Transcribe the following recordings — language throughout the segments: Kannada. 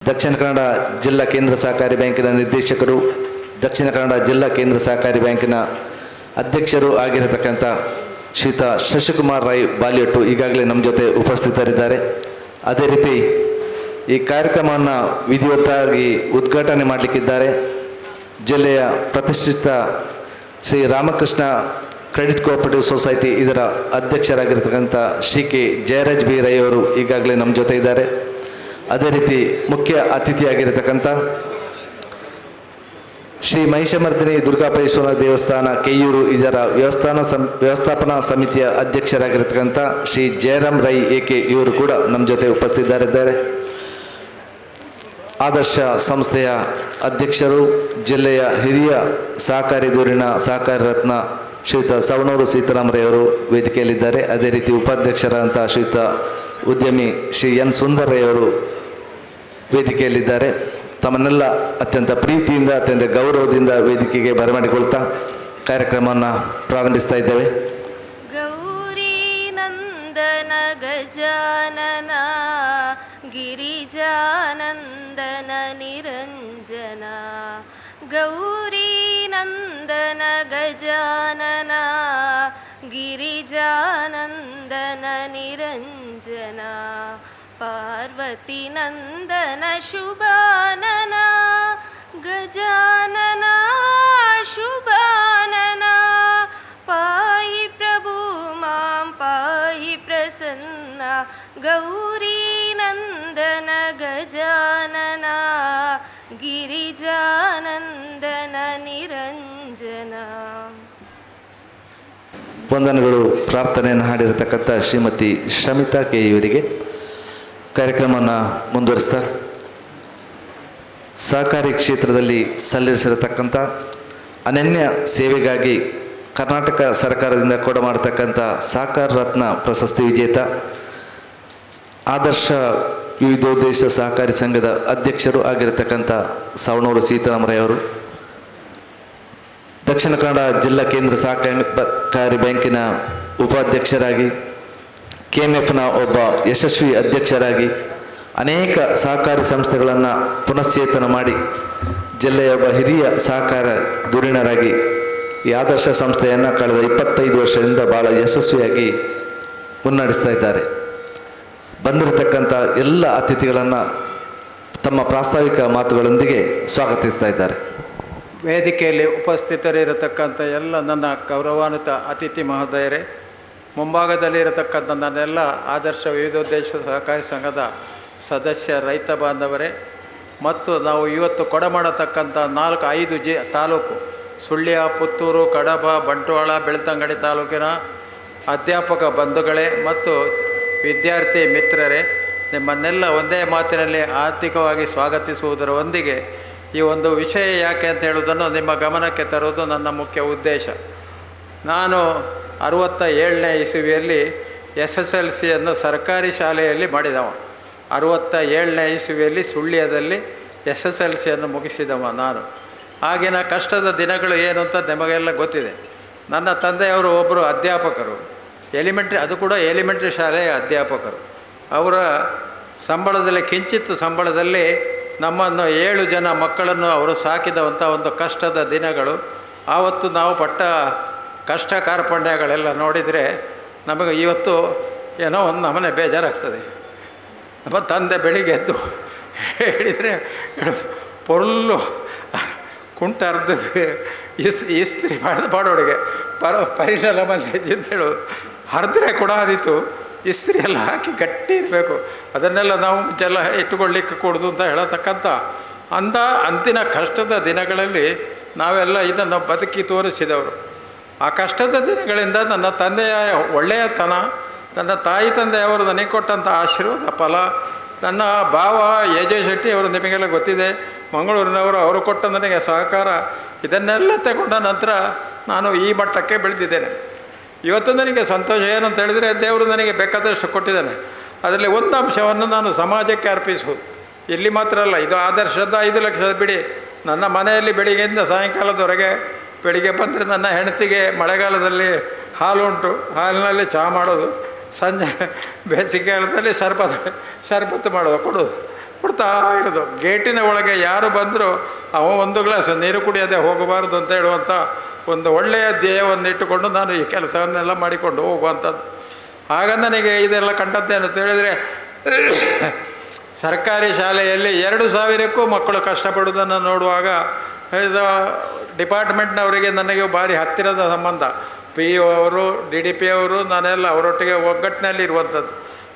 ದಕ್ಷಿಣ ಕನ್ನಡ ಜಿಲ್ಲಾ ಕೇಂದ್ರ ಸಹಕಾರಿ ಬ್ಯಾಂಕಿನ ನಿರ್ದೇಶಕರು, ದಕ್ಷಿಣ ಕನ್ನಡ ಜಿಲ್ಲಾ ಕೇಂದ್ರ ಸಹಕಾರಿ ಬ್ಯಾಂಕಿನ ಅಧ್ಯಕ್ಷರು ಆಗಿರತಕ್ಕಂಥ ಶ್ರೀಯುತ ಶಶಿಕುಮಾರ್ ರೈ ಬಾಲಿಯಟ್ಟು ಈಗಾಗಲೇ ನಮ್ಮ ಜೊತೆ ಉಪಸ್ಥಿತರಿದ್ದಾರೆ. ಅದೇ ರೀತಿ ಈ ಕಾರ್ಯಕ್ರಮವನ್ನು ವಿಧಿವತ್ತಾಗಿ ಉದ್ಘಾಟನೆ ಮಾಡಲಿಕ್ಕಿದ್ದಾರೆ ಜಿಲ್ಲೆಯ ಪ್ರತಿಷ್ಠಿತ Shri Ramakrishna credit cooperative society ಇದರ ಅಧ್ಯಕ್ಷರಾಗಿರ್ತಕ್ಕಂಥ ಶ್ರೀ ಕೆ ಜಯರಾಜ್ ಬಿ ರೈ ಅವರು ಈಗಾಗಲೇ ನಮ್ಮ ಜೊತೆ ಇದ್ದಾರೆ. ಅದೇ ರೀತಿ ಮುಖ್ಯ ಅತಿಥಿಯಾಗಿರತಕ್ಕಂಥ ಶ್ರೀ ಮಹಿಷಮರ್ದಿನಿ ದುರ್ಗಾಪರಮೇಶ್ವರ ದೇವಸ್ಥಾನ ಕೆಯ್ಯೂರು ಇದರ ವ್ಯವಸ್ಥಾಪನಾ ಸಮಿತಿಯ ಅಧ್ಯಕ್ಷರಾಗಿರ್ತಕ್ಕಂಥ ಶ್ರೀ ಜಯರಾಮ್ ರೈ ಎಕೆ ಇವರು ಕೂಡ ನಮ್ಮ ಜೊತೆ ಉಪಸ್ಥಿತರಿದ್ದಾರೆ. ಆದರ್ಶ ಸಂಸ್ಥೆಯ ಅಧ್ಯಕ್ಷರು, ಜಿಲ್ಲೆಯ ಹಿರಿಯ ಸಹಕಾರಿ ದೂರಿನ ಸಹಕಾರಿ ರತ್ನ ಶ್ರೀಯುತ ಸವಣೂರು ಸೀತಾರಾಮರಯ್ಯವರು ವೇದಿಕೆಯಲ್ಲಿದ್ದಾರೆ. ಅದೇ ರೀತಿ ಉಪಾಧ್ಯಕ್ಷರಾದಂಥ ಶ್ರೀಯುತ ಉದ್ಯಮಿ ಶ್ರೀ ಎನ್ ಸುಂದರಯ್ಯವರು ವೇದಿಕೆಯಲ್ಲಿದ್ದಾರೆ. ತಮ್ಮನ್ನೆಲ್ಲ ಅತ್ಯಂತ ಪ್ರೀತಿಯಿಂದ, ಅತ್ಯಂತ ಗೌರವದಿಂದ ವೇದಿಕೆಗೆ ಬರಮಾಡಿಕೊಳ್ತಾ ಕಾರ್ಯಕ್ರಮವನ್ನು ಪ್ರಾರಂಭಿಸ್ತಾ ಇದ್ದೇವೆ. ಗೌರಿ ನಂದನ ಗಜಾನನ ಗಿರಿಜಾನಂದನ ನಿರಂಜನ, ಗೌರಿ ನಂದನ ಗಜಾನನ ಗಿರಿಜಾನಂದನ ನಿರಂಜನ, ಪಾರ್ವತಿ ನಂದನ ಶುಭಾನನ ಗಜಾನನ ಶುಭಾನನ, ಪಾಹಿ ಪ್ರಭು ಮಾಂ ಪಾಹಿ ಪ್ರಸನ್ನ, ಗೌರಿ ನಂದನ ಗಜಾನನ ಗಿರಿಜಾನಂದನ ನಿರಂಜನ. ವಂದನೆಗಳು. ಪ್ರಾರ್ಥನೆಯನ್ನು ಹಾಡಿರತಕ್ಕಂಥ ಶ್ರೀಮತಿ ಶಮಿತಾ ಕೆ ಇವರಿಗೆ ಕಾರ್ಯಕ್ರಮವನ್ನು ಮುಂದುವರಿಸ್ತಾ ಸಹಕಾರಿ ಕ್ಷೇತ್ರದಲ್ಲಿ ಸಲ್ಲಿಸಿರತಕ್ಕಂಥ ಅನನ್ಯ ಸೇವೆಗಾಗಿ ಕರ್ನಾಟಕ ಸರ್ಕಾರದಿಂದ ಕೊಡಮಾಡತಕ್ಕಂಥ ಸಹಕಾರ ರತ್ನ ಪ್ರಶಸ್ತಿ ವಿಜೇತ, ಆದರ್ಶ ವಿವಿಧೋದ್ದೇಶ ಸಹಕಾರಿ ಸಂಘದ ಅಧ್ಯಕ್ಷರು ಆಗಿರತಕ್ಕಂಥ ಸವಣೂರು ಸೀತಾರಾಮರಯ್ಯ ಅವರು, ದಕ್ಷಿಣ ಕನ್ನಡ ಜಿಲ್ಲಾ ಕೇಂದ್ರ ಸಹಕಾರಿ ಬ್ಯಾಂಕಿನ ಉಪಾಧ್ಯಕ್ಷರಾಗಿ, KMFನ ಒಬ್ಬ ಯಶಸ್ವಿ ಅಧ್ಯಕ್ಷರಾಗಿ ಅನೇಕ ಸಹಕಾರಿ ಸಂಸ್ಥೆಗಳನ್ನು ಪುನಶ್ಚೇತನ ಮಾಡಿ ಜಿಲ್ಲೆಯ ಒಬ್ಬ ಹಿರಿಯ ಸಹಕಾರ ಧುರೀಣರಾಗಿ ಈ ಆದರ್ಶ ಸಂಸ್ಥೆಯನ್ನು ಕಳೆದ 25 ವರ್ಷದಿಂದ ಭಾಳ ಯಶಸ್ವಿಯಾಗಿ ಮುನ್ನಡೆಸ್ತಾ ಇದ್ದಾರೆ. ಬಂದಿರತಕ್ಕಂಥ ಎಲ್ಲ ಅತಿಥಿಗಳನ್ನು ತಮ್ಮ ಪ್ರಾಸ್ತಾವಿಕ ಮಾತುಗಳೊಂದಿಗೆ ಸ್ವಾಗತಿಸ್ತಾ ಇದ್ದಾರೆ. ವೇದಿಕೆಯಲ್ಲಿ ಉಪಸ್ಥಿತರಿರತಕ್ಕಂಥ ಎಲ್ಲ ನನ್ನ ಗೌರವಾನ್ವಿತ ಅತಿಥಿ ಮಹೋದಯರೇ, ಮುಂಭಾಗದಲ್ಲಿರತಕ್ಕಂಥ ನನ್ನೆಲ್ಲ ಆದರ್ಶ ವಿವಿಧೋದ್ದೇಶ ಸಹಕಾರಿ ಸಂಘದ ಸದಸ್ಯ ರೈತ ಬಾಂಧವರೇ, ಮತ್ತು ನಾವು ಇವತ್ತು ಕೊಡಮಾಡತಕ್ಕಂಥ 4-5 ತಾಲೂಕು ಸುಳ್ಯ, ಪುತ್ತೂರು, ಕಡಬ, ಬಂಟ್ವಾಳ, ಬೆಳ್ತಂಗಡಿ ತಾಲೂಕಿನ ಅಧ್ಯಾಪಕ ಬಂಧುಗಳೇ ಮತ್ತು ವಿದ್ಯಾರ್ಥಿ ಮಿತ್ರರೇ, ನಿಮ್ಮನ್ನೆಲ್ಲ ಒಂದೇ ಮಾತಿನಲ್ಲಿ ಆರ್ಥಿಕವಾಗಿ ಸ್ವಾಗತಿಸುವುದರೊಂದಿಗೆ ಈ ಒಂದು ವಿಷಯ ಯಾಕೆ ಅಂತ ಹೇಳುವುದನ್ನು ನಿಮ್ಮ ಗಮನಕ್ಕೆ ತರುವುದು ನನ್ನ ಮುಖ್ಯ ಉದ್ದೇಶ. ನಾನು 67ನೇ ಇಸವಿಯಲ್ಲಿ SSLCಯನ್ನು ಸರ್ಕಾರಿ ಶಾಲೆಯಲ್ಲಿ ಮಾಡಿದವ. 67ನೇ ಇಸವಿಯಲ್ಲಿ ಸುಳ್ಯದಲ್ಲಿ SSLCಯನ್ನು ಮುಗಿಸಿದವ ನಾನು. ಆಗಿನ ಕಷ್ಟದ ದಿನಗಳು ಏನು ಅಂತ ನಿಮಗೆಲ್ಲ ಗೊತ್ತಿದೆ. ನನ್ನ ತಂದೆಯವರು ಒಬ್ಬರು ಅಧ್ಯಾಪಕರು, ಅದು ಕೂಡ ಎಲಿಮೆಂಟ್ರಿ ಶಾಲೆಯ ಅಧ್ಯಾಪಕರು. ಅವರ ಸಂಬಳದಲ್ಲಿ ಕಿಂಚಿತ್ ಸಂಬಳದಲ್ಲಿ ನಮ್ಮನ್ನು 7 ಜನ ಮಕ್ಕಳನ್ನು ಅವರು ಸಾಕಿದಂಥ ಒಂದು ಕಷ್ಟದ ದಿನಗಳು. ಆವತ್ತು ನಾವು ಪಟ್ಟ ಕಷ್ಟ ಕಾರ್ಪಣ್ಯಗಳೆಲ್ಲ ನೋಡಿದರೆ ನಮಗೆ ಇವತ್ತು ಏನೋ ಒಂದು ನಮನೆ ಬೇಜಾರಾಗ್ತದೆ. ನಮ್ಮ ತಂದೆ ಬೆಳಿಗ್ಗೆ ಎದ್ದು ಹೇಳಿದರೆ ಪೊರ್ಲು ಕುಂಟ ಅರ್ಧದ ಇಸ್ತ್ರಿ ಮಾಡೋಡಿಗೆ ಪರಿಣಾಮ ಅಂತ ಹೇಳೋದು, ಹರಿದ್ರೆ ಕೂಡ ಆದೀತು, ಇಸ್ತ್ರಿ ಎಲ್ಲ ಹಾಕಿ ಗಟ್ಟಿ ಇರಬೇಕು, ಅದನ್ನೆಲ್ಲ ನಾವು ಮುಂಚೆಲ್ಲ ಇಟ್ಟುಕೊಳ್ಳಿಕ್ಕೆ ಕೊಡೋದು ಅಂತ ಹೇಳತಕ್ಕಂಥ ಅಂತಿನ ಕಷ್ಟದ ದಿನಗಳಲ್ಲಿ ನಾವೆಲ್ಲ ಇದನ್ನು ಬದುಕಿ ತೋರಿಸಿದವರು. ಆ ಕಷ್ಟದ ದಿನಗಳಿಂದ ನನ್ನ ತಂದೆಯ ಒಳ್ಳೆಯತನ, ನನ್ನ ತಾಯಿ ತಂದೆಯವರು ನನಗೆ ಕೊಟ್ಟಂಥ ಆಶೀರ್ವಾದ ಫಲ, ನನ್ನ ಭಾವ ಎ.ಜೆ. ಶೆಟ್ಟಿ ಅವರು ನಿಮಗೆಲ್ಲ ಗೊತ್ತಿದೆ, ಮಂಗಳೂರಿನವರು, ಅವರು ಕೊಟ್ಟ ನನಗೆ ಸಹಕಾರ, ಇದನ್ನೆಲ್ಲ ತಗೊಂಡ ನಂತರ ನಾನು ಈ ಮಟ್ಟಕ್ಕೆ ಬೆಳೆದಿದ್ದೇನೆ. ಇವತ್ತು ನನಗೆ ಸಂತೋಷ ಏನಂತ ಹೇಳಿದರೆ, ದೇವರು ನನಗೆ ಬೇಕಾದಷ್ಟು ಕೊಟ್ಟಿದ್ದಾನೆ. ಅದರಲ್ಲಿ ಒಂದು ಅಂಶವನ್ನು ನಾನು ಸಮಾಜಕ್ಕೆ ಅರ್ಪಿಸುವುದು. ಇಲ್ಲಿ ಮಾತ್ರ ಅಲ್ಲ, ಇದು ಆದರ್ಶದ 5 ಲಕ್ಷದ ಬಿಡಿ. ನನ್ನ ಮನೆಯಲ್ಲಿ ಬೆಳಿಗ್ಗೆಯಿಂದ ಸಾಯಂಕಾಲದವರೆಗೆ, ಬೆಳಿಗ್ಗೆ ಬಂದರೆ ನನ್ನ ಹೆಂಡತಿಗೆ ಮಳೆಗಾಲದಲ್ಲಿ ಹಾಲು ಉಂಟು, ಹಾಲಿನಲ್ಲಿ ಚಹಾ ಮಾಡೋದು, ಸಂಜೆ ಬೇಸಿಗೆಗಾಲದಲ್ಲಿ ಶರ್ಬತ್ತು ಮಾಡೋದು ಕೊಡೋದು. ಕೊಡ್ತಾ ಇರೋದು. ಗೇಟಿನ ಒಳಗೆ ಯಾರು ಬಂದರೂ ಅವ ಒಂದು ಗ್ಲಾಸ್ ನೀರು ಕುಡಿಯೋದೇ ಹೋಗಬಾರ್ದು ಅಂತ ಹೇಳುವಂಥ ಒಂದು ಒಳ್ಳೆಯ ಧ್ಯೇಯವನ್ನು ಇಟ್ಟುಕೊಂಡು ನಾನು ಈ ಕೆಲಸವನ್ನೆಲ್ಲ ಮಾಡಿಕೊಂಡು ಹೋಗುವಂಥದ್ದು. ಆಗ ನನಗೆ ಇದೆಲ್ಲ ಕಂಡದ್ದೇನು ಅಂತ ಹೇಳಿದರೆ, ಸರ್ಕಾರಿ ಶಾಲೆಯಲ್ಲಿ 2,000ಕ್ಕೂ ಮಕ್ಕಳು ಕಷ್ಟಪಡುವುದನ್ನು ನೋಡುವಾಗ ಇದು ಡಿಪಾರ್ಟ್ಮೆಂಟ್ನವರಿಗೆ ನನಗೆ ಭಾರಿ ಹತ್ತಿರದ ಸಂಬಂಧ. PO ಅವರು, DDP ಅವರು, ನಾನೆಲ್ಲ ಅವರೊಟ್ಟಿಗೆ ಒಗ್ಗಟ್ಟಿನಲ್ಲಿ ಇರುವಂಥದ್ದು.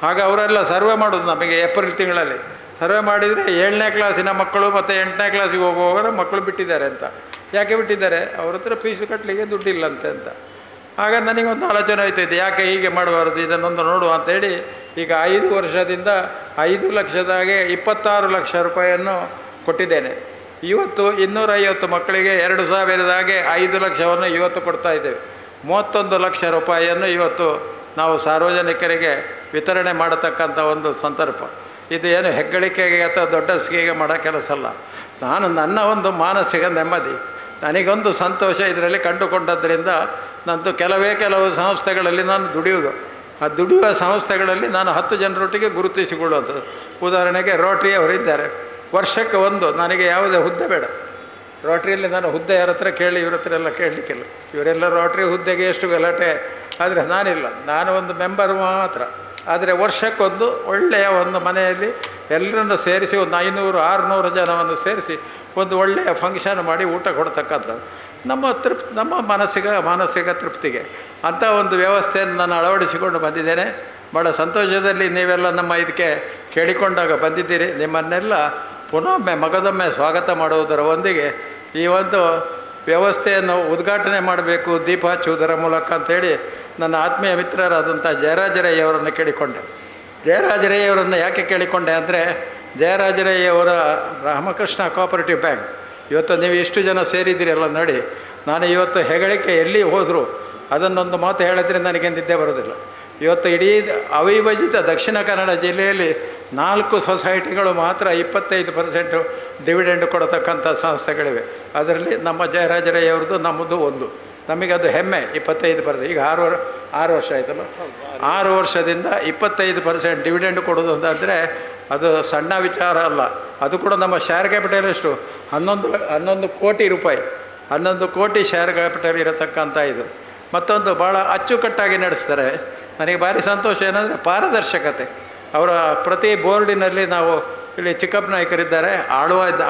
ಆಗ ಅವರೆಲ್ಲ ಸರ್ವೆ ಮಾಡೋದು ನಮಗೆ ಏಪ್ರಿಲ್ ತಿಂಗಳಲ್ಲಿ. ಸರ್ವೆ ಮಾಡಿದರೆ 7ನೇ ಕ್ಲಾಸಿನ ಮಕ್ಕಳು ಮತ್ತು 8ನೇ ಕ್ಲಾಸಿಗೆ ಹೋಗುವವರ ಮಕ್ಕಳು ಬಿಟ್ಟಿದ್ದಾರೆ ಅಂತ. ಯಾಕೆ ಬಿಟ್ಟಿದ್ದಾರೆ? ಅವ್ರ ಹತ್ರ ಫೀಸು ಕಟ್ಟಲಿಕ್ಕೆ ದುಡ್ಡಿಲ್ಲಂತೆ ಅಂತ. ಆಗ ನನಗೊಂದು ಆಲೋಚನೆ ಹೋಯ್ತೈತೆ, ಯಾಕೆ ಹೀಗೆ ಮಾಡಬಾರ್ದು, ಇದನ್ನೊಂದು ನೋಡುವ ಅಂತೇಳಿ ಈಗ 5 ವರ್ಷದಿಂದ 5 ಲಕ್ಷದಾಗೆ 26 ಲಕ್ಷ ರೂಪಾಯಿಯನ್ನು ಕೊಟ್ಟಿದ್ದೇನೆ. ಇವತ್ತು 250 ಮಕ್ಕಳಿಗೆ 2,000 5 ಲಕ್ಷವನ್ನು ಇವತ್ತು ಕೊಡ್ತಾ ಇದ್ದೇವೆ. 31 ಲಕ್ಷ ರೂಪಾಯಿಯನ್ನು ಇವತ್ತು ನಾವು ಸಾರ್ವಜನಿಕರಿಗೆ ವಿತರಣೆ ಮಾಡತಕ್ಕಂಥ ಒಂದು ಸಂದರ್ಭ. ಇದು ಏನು ಹೆಗ್ಗಳಿಕೆಗೆ ಅಥವಾ ದೊಡ್ಡ ಸ್ಕೀಗೆ ಮಾಡೋ ಕೆಲಸ ಅಲ್ಲ. ನಾನು ನನ್ನ ಒಂದು ಮಾನಸಿಕ ನೆಮ್ಮದಿ, ನನಗೊಂದು ಸಂತೋಷ ಇದರಲ್ಲಿ ಕಂಡುಕೊಂಡದ್ದರಿಂದ ನಂದು ಕೆಲವು ಸಂಸ್ಥೆಗಳಲ್ಲಿ ನಾನು ದುಡಿಯುವುದು. ಆ ದುಡಿಯುವ ಸಂಸ್ಥೆಗಳಲ್ಲಿ ನಾನು 10 ಜನರೊಟ್ಟಿಗೆ ಗುರುತಿಸಿಕೊಳ್ಳುವಂಥದ್ದು. ಉದಾಹರಣೆಗೆ ರೋಟ್ರಿಯವರಿದ್ದಾರೆ, ವರ್ಷಕ್ಕೆ ಒಂದು, ನನಗೆ ಯಾವುದೇ ಹುದ್ದೆ ಬೇಡ. ರೋಟ್ರಿಯಲ್ಲಿ ನಾನು ಹುದ್ದೆ ಯಾರ ಹತ್ರ ಕೇಳಿ ಇವ್ರ ಹತ್ರ ಎಲ್ಲ ಕೇಳಲಿಕ್ಕಿಲ್ಲ. ಇವರೆಲ್ಲ ರೋಟ್ರಿ ಹುದ್ದೆಗೆ ಎಷ್ಟು ಗಲಾಟೆ, ಆದರೆ ನಾನಿಲ್ಲ, ನಾನು ಒಂದು ಮೆಂಬರ್ ಮಾತ್ರ. ಆದರೆ ವರ್ಷಕ್ಕೊಂದು ಒಳ್ಳೆಯ ಒಂದು ಮನೆಯಲ್ಲಿ ಎಲ್ಲರನ್ನು ಸೇರಿಸಿ ಒಂದು 500-600 ಜನವನ್ನು ಸೇರಿಸಿ ಒಂದು ಒಳ್ಳೆಯ ಫಂಕ್ಷನ್ ಮಾಡಿ ಊಟ ಕೊಡ್ತಕ್ಕಂಥದ್ದು ನಮ್ಮ ಮಾನಸಿಕ ತೃಪ್ತಿಗೆ ಅಂಥ ಒಂದು ವ್ಯವಸ್ಥೆಯನ್ನು ನಾನು ಅಳವಡಿಸಿಕೊಂಡು ಬಂದಿದ್ದೇನೆ. ಭಾಳ ಸಂತೋಷದಲ್ಲಿ ನೀವೆಲ್ಲ ನಮ್ಮ ಇದಕ್ಕೆ ಕೇಳಿಕೊಂಡಾಗ ಬಂದಿದ್ದೀರಿ. ನಿಮ್ಮನ್ನೆಲ್ಲ ಪುನೊಮ್ಮೆ ಮಗದೊಮ್ಮೆ ಸ್ವಾಗತ ಮಾಡುವುದರ ಒಂದಿಗೆ ಈ ಒಂದು ವ್ಯವಸ್ಥೆಯನ್ನು ಉದ್ಘಾಟನೆ ಮಾಡಬೇಕು ದೀಪ ಹಚ್ಚುವುದರ ಮೂಲಕ ಅಂಥೇಳಿ ನನ್ನ ಆತ್ಮೀಯ ಮಿತ್ರರಾದಂಥ ಜಯರಾಜರಯ್ಯವರನ್ನು ಕೇಳಿಕೊಂಡೆ. ಜಯರಾಜರಯ್ಯವರನ್ನು ಯಾಕೆ ಕೇಳಿಕೊಂಡೆ ಅಂದರೆ, ಜಯರಾಜರಯ್ಯವರ ರಾಮಕೃಷ್ಣ ಕೋಆಪರೇಟಿವ್ ಬ್ಯಾಂಕ್ ಇವತ್ತು ನೀವು ಇಷ್ಟು ಜನ ಸೇರಿದ್ದೀರಲ್ಲ ನೋಡಿ, ನಾನು ಇವತ್ತು ಹೆಗಳಿಕೆ ಎಲ್ಲಿ ಹೋದರೂ ಅದನ್ನೊಂದು ಮಾತು ಹೇಳಿದ್ರೆ ನನಗೆ ನಿದ್ದೆ ಬರೋದಿಲ್ಲ. ಇವತ್ತು ಇಡೀ ಅವಿಭಜಿತ ದಕ್ಷಿಣ ಕನ್ನಡ ಜಿಲ್ಲೆಯಲ್ಲಿ 4 ಸೊಸೈಟಿಗಳು ಮಾತ್ರ 25% ಡಿವಿಡೆಂಡ್ ಕೊಡತಕ್ಕಂಥ ಸಂಸ್ಥೆಗಳಿವೆ. ಅದರಲ್ಲಿ ನಮ್ಮ ಜಯರಾಜರಯ್ಯವ್ರದ್ದು ನಮ್ಮದು ಒಂದು. ನಮಗೆ ಅದು ಹೆಮ್ಮೆ. 25%. ಈಗ 6 ವರ್ಷ ಆಯಿತಲ್ಲ, 6 ವರ್ಷದಿಂದ 25% ಡಿವಿಡೆಂಡ್ ಕೊಡೋದು ಅಂತಂದರೆ ಅದು ಸಣ್ಣ ವಿಚಾರ ಅಲ್ಲ. ಅದು ಕೂಡ ನಮ್ಮ ಶೇರ್ ಕ್ಯಾಪಿಟಲ್ ಎಷ್ಟು 11 ಕೋಟಿ ರೂಪಾಯಿ, 11 ಕೋಟಿ ಶೇರ್ ಕ್ಯಾಪಿಟಲ್ ಇರತಕ್ಕಂಥ ಇದು. ಮತ್ತೊಂದು ಭಾಳ ಅಚ್ಚುಕಟ್ಟಾಗಿ ನಡೆಸ್ತಾರೆ. ನನಗೆ ಭಾರಿ ಸಂತೋಷ ಏನಂದರೆ ಪಾರದರ್ಶಕತೆ. ಅವರ ಪ್ರತಿ ಬೋರ್ಡಿನಲ್ಲಿ ನಾವು ಇಲ್ಲಿ ಚಿಕ್ಕಪ್ಪ ನಾಯಕರಿದ್ದಾರೆ,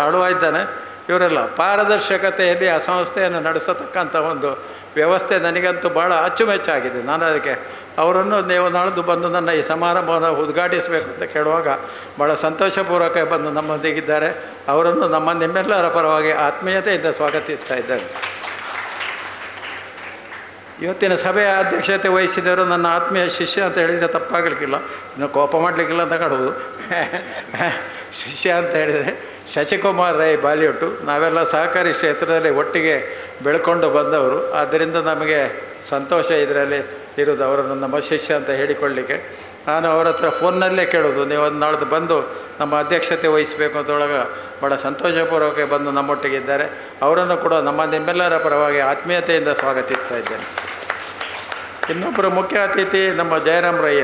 ಆಳುವ ಇದ್ದಾನೆ, ಇವರೆಲ್ಲ ಪಾರದರ್ಶಕತೆಯಲ್ಲಿ ಆ ಸಂಸ್ಥೆಯನ್ನು ನಡೆಸತಕ್ಕಂಥ ಒಂದು ವ್ಯವಸ್ಥೆ ನನಗಂತೂ ಭಾಳ ಅಚ್ಚುಮೆಚ್ಚಾಗಿದೆ. ನಾನು ಅದಕ್ಕೆ ಅವರನ್ನು ನೀವು ನಾಳ್ದು ಬಂದು ನನ್ನ ಈ ಸಮಾರಂಭವನ್ನು ಉದ್ಘಾಟಿಸಬೇಕು ಅಂತ ಕೇಳುವಾಗ ಭಾಳ ಸಂತೋಷಪೂರ್ವಕ ಬಂದು ನಮ್ಮೊಂದಿಗಿದ್ದಾರೆ. ಅವರನ್ನು ನಿಮ್ಮೆಲ್ಲರ ಪರವಾಗಿ ಆತ್ಮೀಯತೆಯಿಂದ ಸ್ವಾಗತಿಸ್ತಾ ಇದ್ದಾರೆ. ಇವತ್ತಿನ ಸಭೆಯ ಅಧ್ಯಕ್ಷತೆ ವಹಿಸಿದವರು ನನ್ನ ಆತ್ಮೀಯ ಶಿಷ್ಯ ಅಂತ ಹೇಳಿದರೆ ತಪ್ಪಾಗಲಿಕ್ಕಿಲ್ಲ, ಇನ್ನು ಕೋಪ ಮಾಡಲಿಕ್ಕಿಲ್ಲ ಅಂತ ಕಾಣುವುದು. ಶಿಷ್ಯ ಅಂತ ಹೇಳಿದರೆ ಶಶಿಕುಮಾರ್ ರೈ ಬಾಲಿಯೊಟ್ಟು. ನಾವೆಲ್ಲ ಸಹಕಾರಿ ಕ್ಷೇತ್ರದಲ್ಲಿ ಒಟ್ಟಿಗೆ ಬೆಳ್ಕೊಂಡು ಬಂದವರು. ಆದ್ದರಿಂದ ನಮಗೆ ಸಂತೋಷ ಇದರಲ್ಲಿ ಇರೋದು, ಅವರನ್ನು ನಮ್ಮ ಶಿಷ್ಯ ಅಂತ ಹೇಳಿಕೊಳ್ಳಲಿಕ್ಕೆ. ನಾನು ಅವರ ಹತ್ರ ಫೋನ್ನಲ್ಲೇ ಕೇಳೋದು, ನೀವು ಒಂದು ನಾಳ್ದು ಬಂದು ನಮ್ಮ ಅಧ್ಯಕ್ಷತೆ ವಹಿಸಬೇಕು ಅಂತೊಳಗೆ ಭಾಳ ಸಂತೋಷಪೂರ್ವಕ ಬಂದು ನಮ್ಮೊಟ್ಟಿಗೆ ಇದ್ದಾರೆ. ಅವರನ್ನು ಕೂಡ ನಿಮ್ಮೆಲ್ಲರ ಪರವಾಗಿ ಆತ್ಮೀಯತೆಯಿಂದ ಸ್ವಾಗತಿಸ್ತಾ ಇದ್ದೇನೆ. ಇನ್ನೊಬ್ಬರು ಮುಖ್ಯ ಅತಿಥಿ ನಮ್ಮ ಜಯರಾಮ್ ರಯ್ಯ.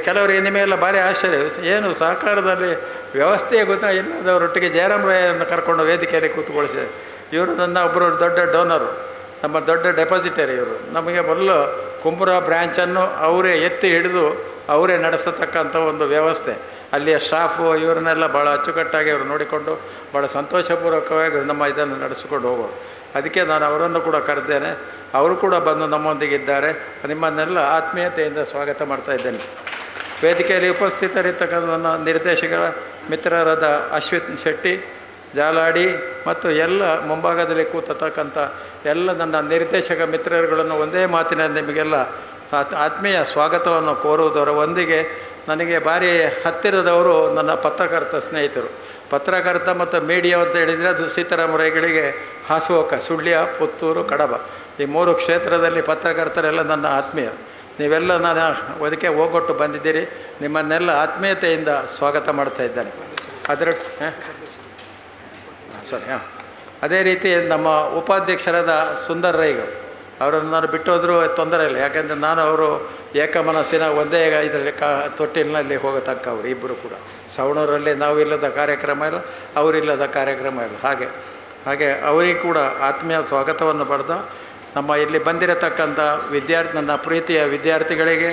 ಕೆಲವರಿಗೆ ನಿಮಗೆಲ್ಲ ಭಾರಿ ಆಶ್ಚರ್ಯ, ಏನು ಸಹಕಾರದಲ್ಲಿ ವ್ಯವಸ್ಥೆಯೇ ಇಲ್ಲದವರೊಟ್ಟಿಗೆ ಜಯರಾಮ್ ರಯ್ಯರನ್ನು ಕರ್ಕೊಂಡು ವೇದಿಕೆಯಲ್ಲಿ ಕೂತ್ಕೊಳಿಸಿದೆ. ಇವರು ನನ್ನ ಒಬ್ಬರು ದೊಡ್ಡ ಡೋನರು, ನಮ್ಮ ದೊಡ್ಡ ಡೆಪಾಸಿಟರಿ ಇವರು. ನಮಗೆ ಮೊದಲು ಕುಂಬುರ ಬ್ರ್ಯಾಂಚನ್ನು ಅವರೇ ಎತ್ತಿ ಹಿಡಿದು ಅವರೇ ನಡೆಸತಕ್ಕಂಥ ಒಂದು ವ್ಯವಸ್ಥೆ. ಅಲ್ಲಿಯ ಸ್ಟಾಫು ಇವರನ್ನೆಲ್ಲ ಭಾಳ ಅಚ್ಚುಕಟ್ಟಾಗಿ ಅವರು ನೋಡಿಕೊಂಡು ಭಾಳ ಸಂತೋಷಪೂರ್ವಕವಾಗಿ ನಮ್ಮ ಇದನ್ನು ನಡೆಸಿಕೊಂಡು ಹೋಗೋರು. ಅದಕ್ಕೆ ನಾನು ಅವರನ್ನು ಕೂಡ ಕರೆದೇನೆ. ಅವರು ಕೂಡ ಬಂದು ನಮ್ಮೊಂದಿಗಿದ್ದಾರೆ. ನಿಮ್ಮನ್ನೆಲ್ಲ ಆತ್ಮೀಯತೆಯಿಂದ ಸ್ವಾಗತ ಮಾಡ್ತಾ ಇದ್ದೇನೆ. ವೇದಿಕೆಯಲ್ಲಿ ಉಪಸ್ಥಿತರಿರ್ತಕ್ಕಂಥ ನನ್ನ ನಿರ್ದೇಶಕ ಮಿತ್ರರಾದ ಅಶ್ವಿತ್ ಶೆಟ್ಟಿ, ಜಾಲಾಡಿ ಮತ್ತು ಎಲ್ಲ ಮುಂಭಾಗದಲ್ಲಿ ಕೂತತಕ್ಕಂಥ ಎಲ್ಲ ನನ್ನ ನಿರ್ದೇಶಕ ಮಿತ್ರರುಗಳನ್ನು ಒಂದೇ ಮಾತಿನ ನಿಮಗೆಲ್ಲ ಆತ್ಮೀಯ ಸ್ವಾಗತವನ್ನು ಕೋರುವುದರ ಒಂದಿಗೆ ನನಗೆ ಭಾರಿ ಹತ್ತಿರದವರು ನನ್ನ ಪತ್ರಕರ್ತ ಸ್ನೇಹಿತರು. ಪತ್ರಕರ್ತ ಮತ್ತು ಮೀಡಿಯಾ ಅಂತ ಹೇಳಿದರೆ ಅದು ಸೀತಾರಾಮರಾಯಗಳಿಗೆ ಹಾಸುಹೊಕ್ಕ, ಸುಳ್ಯ, ಪುತ್ತೂರು, ಕಡಬ ಈ 3 ಕ್ಷೇತ್ರದಲ್ಲಿ ಪತ್ರಕರ್ತರೆಲ್ಲ ನನ್ನ ಆತ್ಮೀಯರು. ನೀವೆಲ್ಲ ನಾನು ಅದಕ್ಕೆ ಹೋಗೊಟ್ಟು ಬಂದಿದ್ದೀರಿ. ನಿಮ್ಮನ್ನೆಲ್ಲ ಆತ್ಮೀಯತೆಯಿಂದ ಸ್ವಾಗತ ಮಾಡ್ತಾ ಇದ್ದೇನೆ. ಅದರ ಸರಿ. ಅದೇ ರೀತಿ ನಮ್ಮ ಉಪಾಧ್ಯಕ್ಷರಾದ ಸುಂದರ್ ರೈಗಳು, ಅವರನ್ನು ನಾನು ಬಿಟ್ಟೋದ್ರೂ ತೊಂದರೆ ಇಲ್ಲ. ಯಾಕೆಂದರೆ ನಾನು ಅವರು ಏಕಮನಸ್ಸಿನ ಒಂದೇ ಇದರಲ್ಲಿ ತೊಟ್ಟಿಲಿನಲ್ಲಿ ಹೋಗತಕ್ಕವರು ಇಬ್ಬರು ಕೂಡ. ಸವಣೂರಲ್ಲಿ ನಾವಿಲ್ಲದ ಕಾರ್ಯಕ್ರಮ ಇಲ್ಲ, ಅವರಿಲ್ಲದ ಕಾರ್ಯಕ್ರಮ ಇಲ್ಲ. ಹಾಗೆ ಅವರಿಗೆ ಕೂಡ ಆತ್ಮೀಯ ಸ್ವಾಗತವನ್ನು ಪಡೆದ ನಮ್ಮ ಇಲ್ಲಿ ಬಂದಿರತಕ್ಕಂಥ ನನ್ನ ಪ್ರೀತಿಯ ವಿದ್ಯಾರ್ಥಿಗಳಿಗೆ,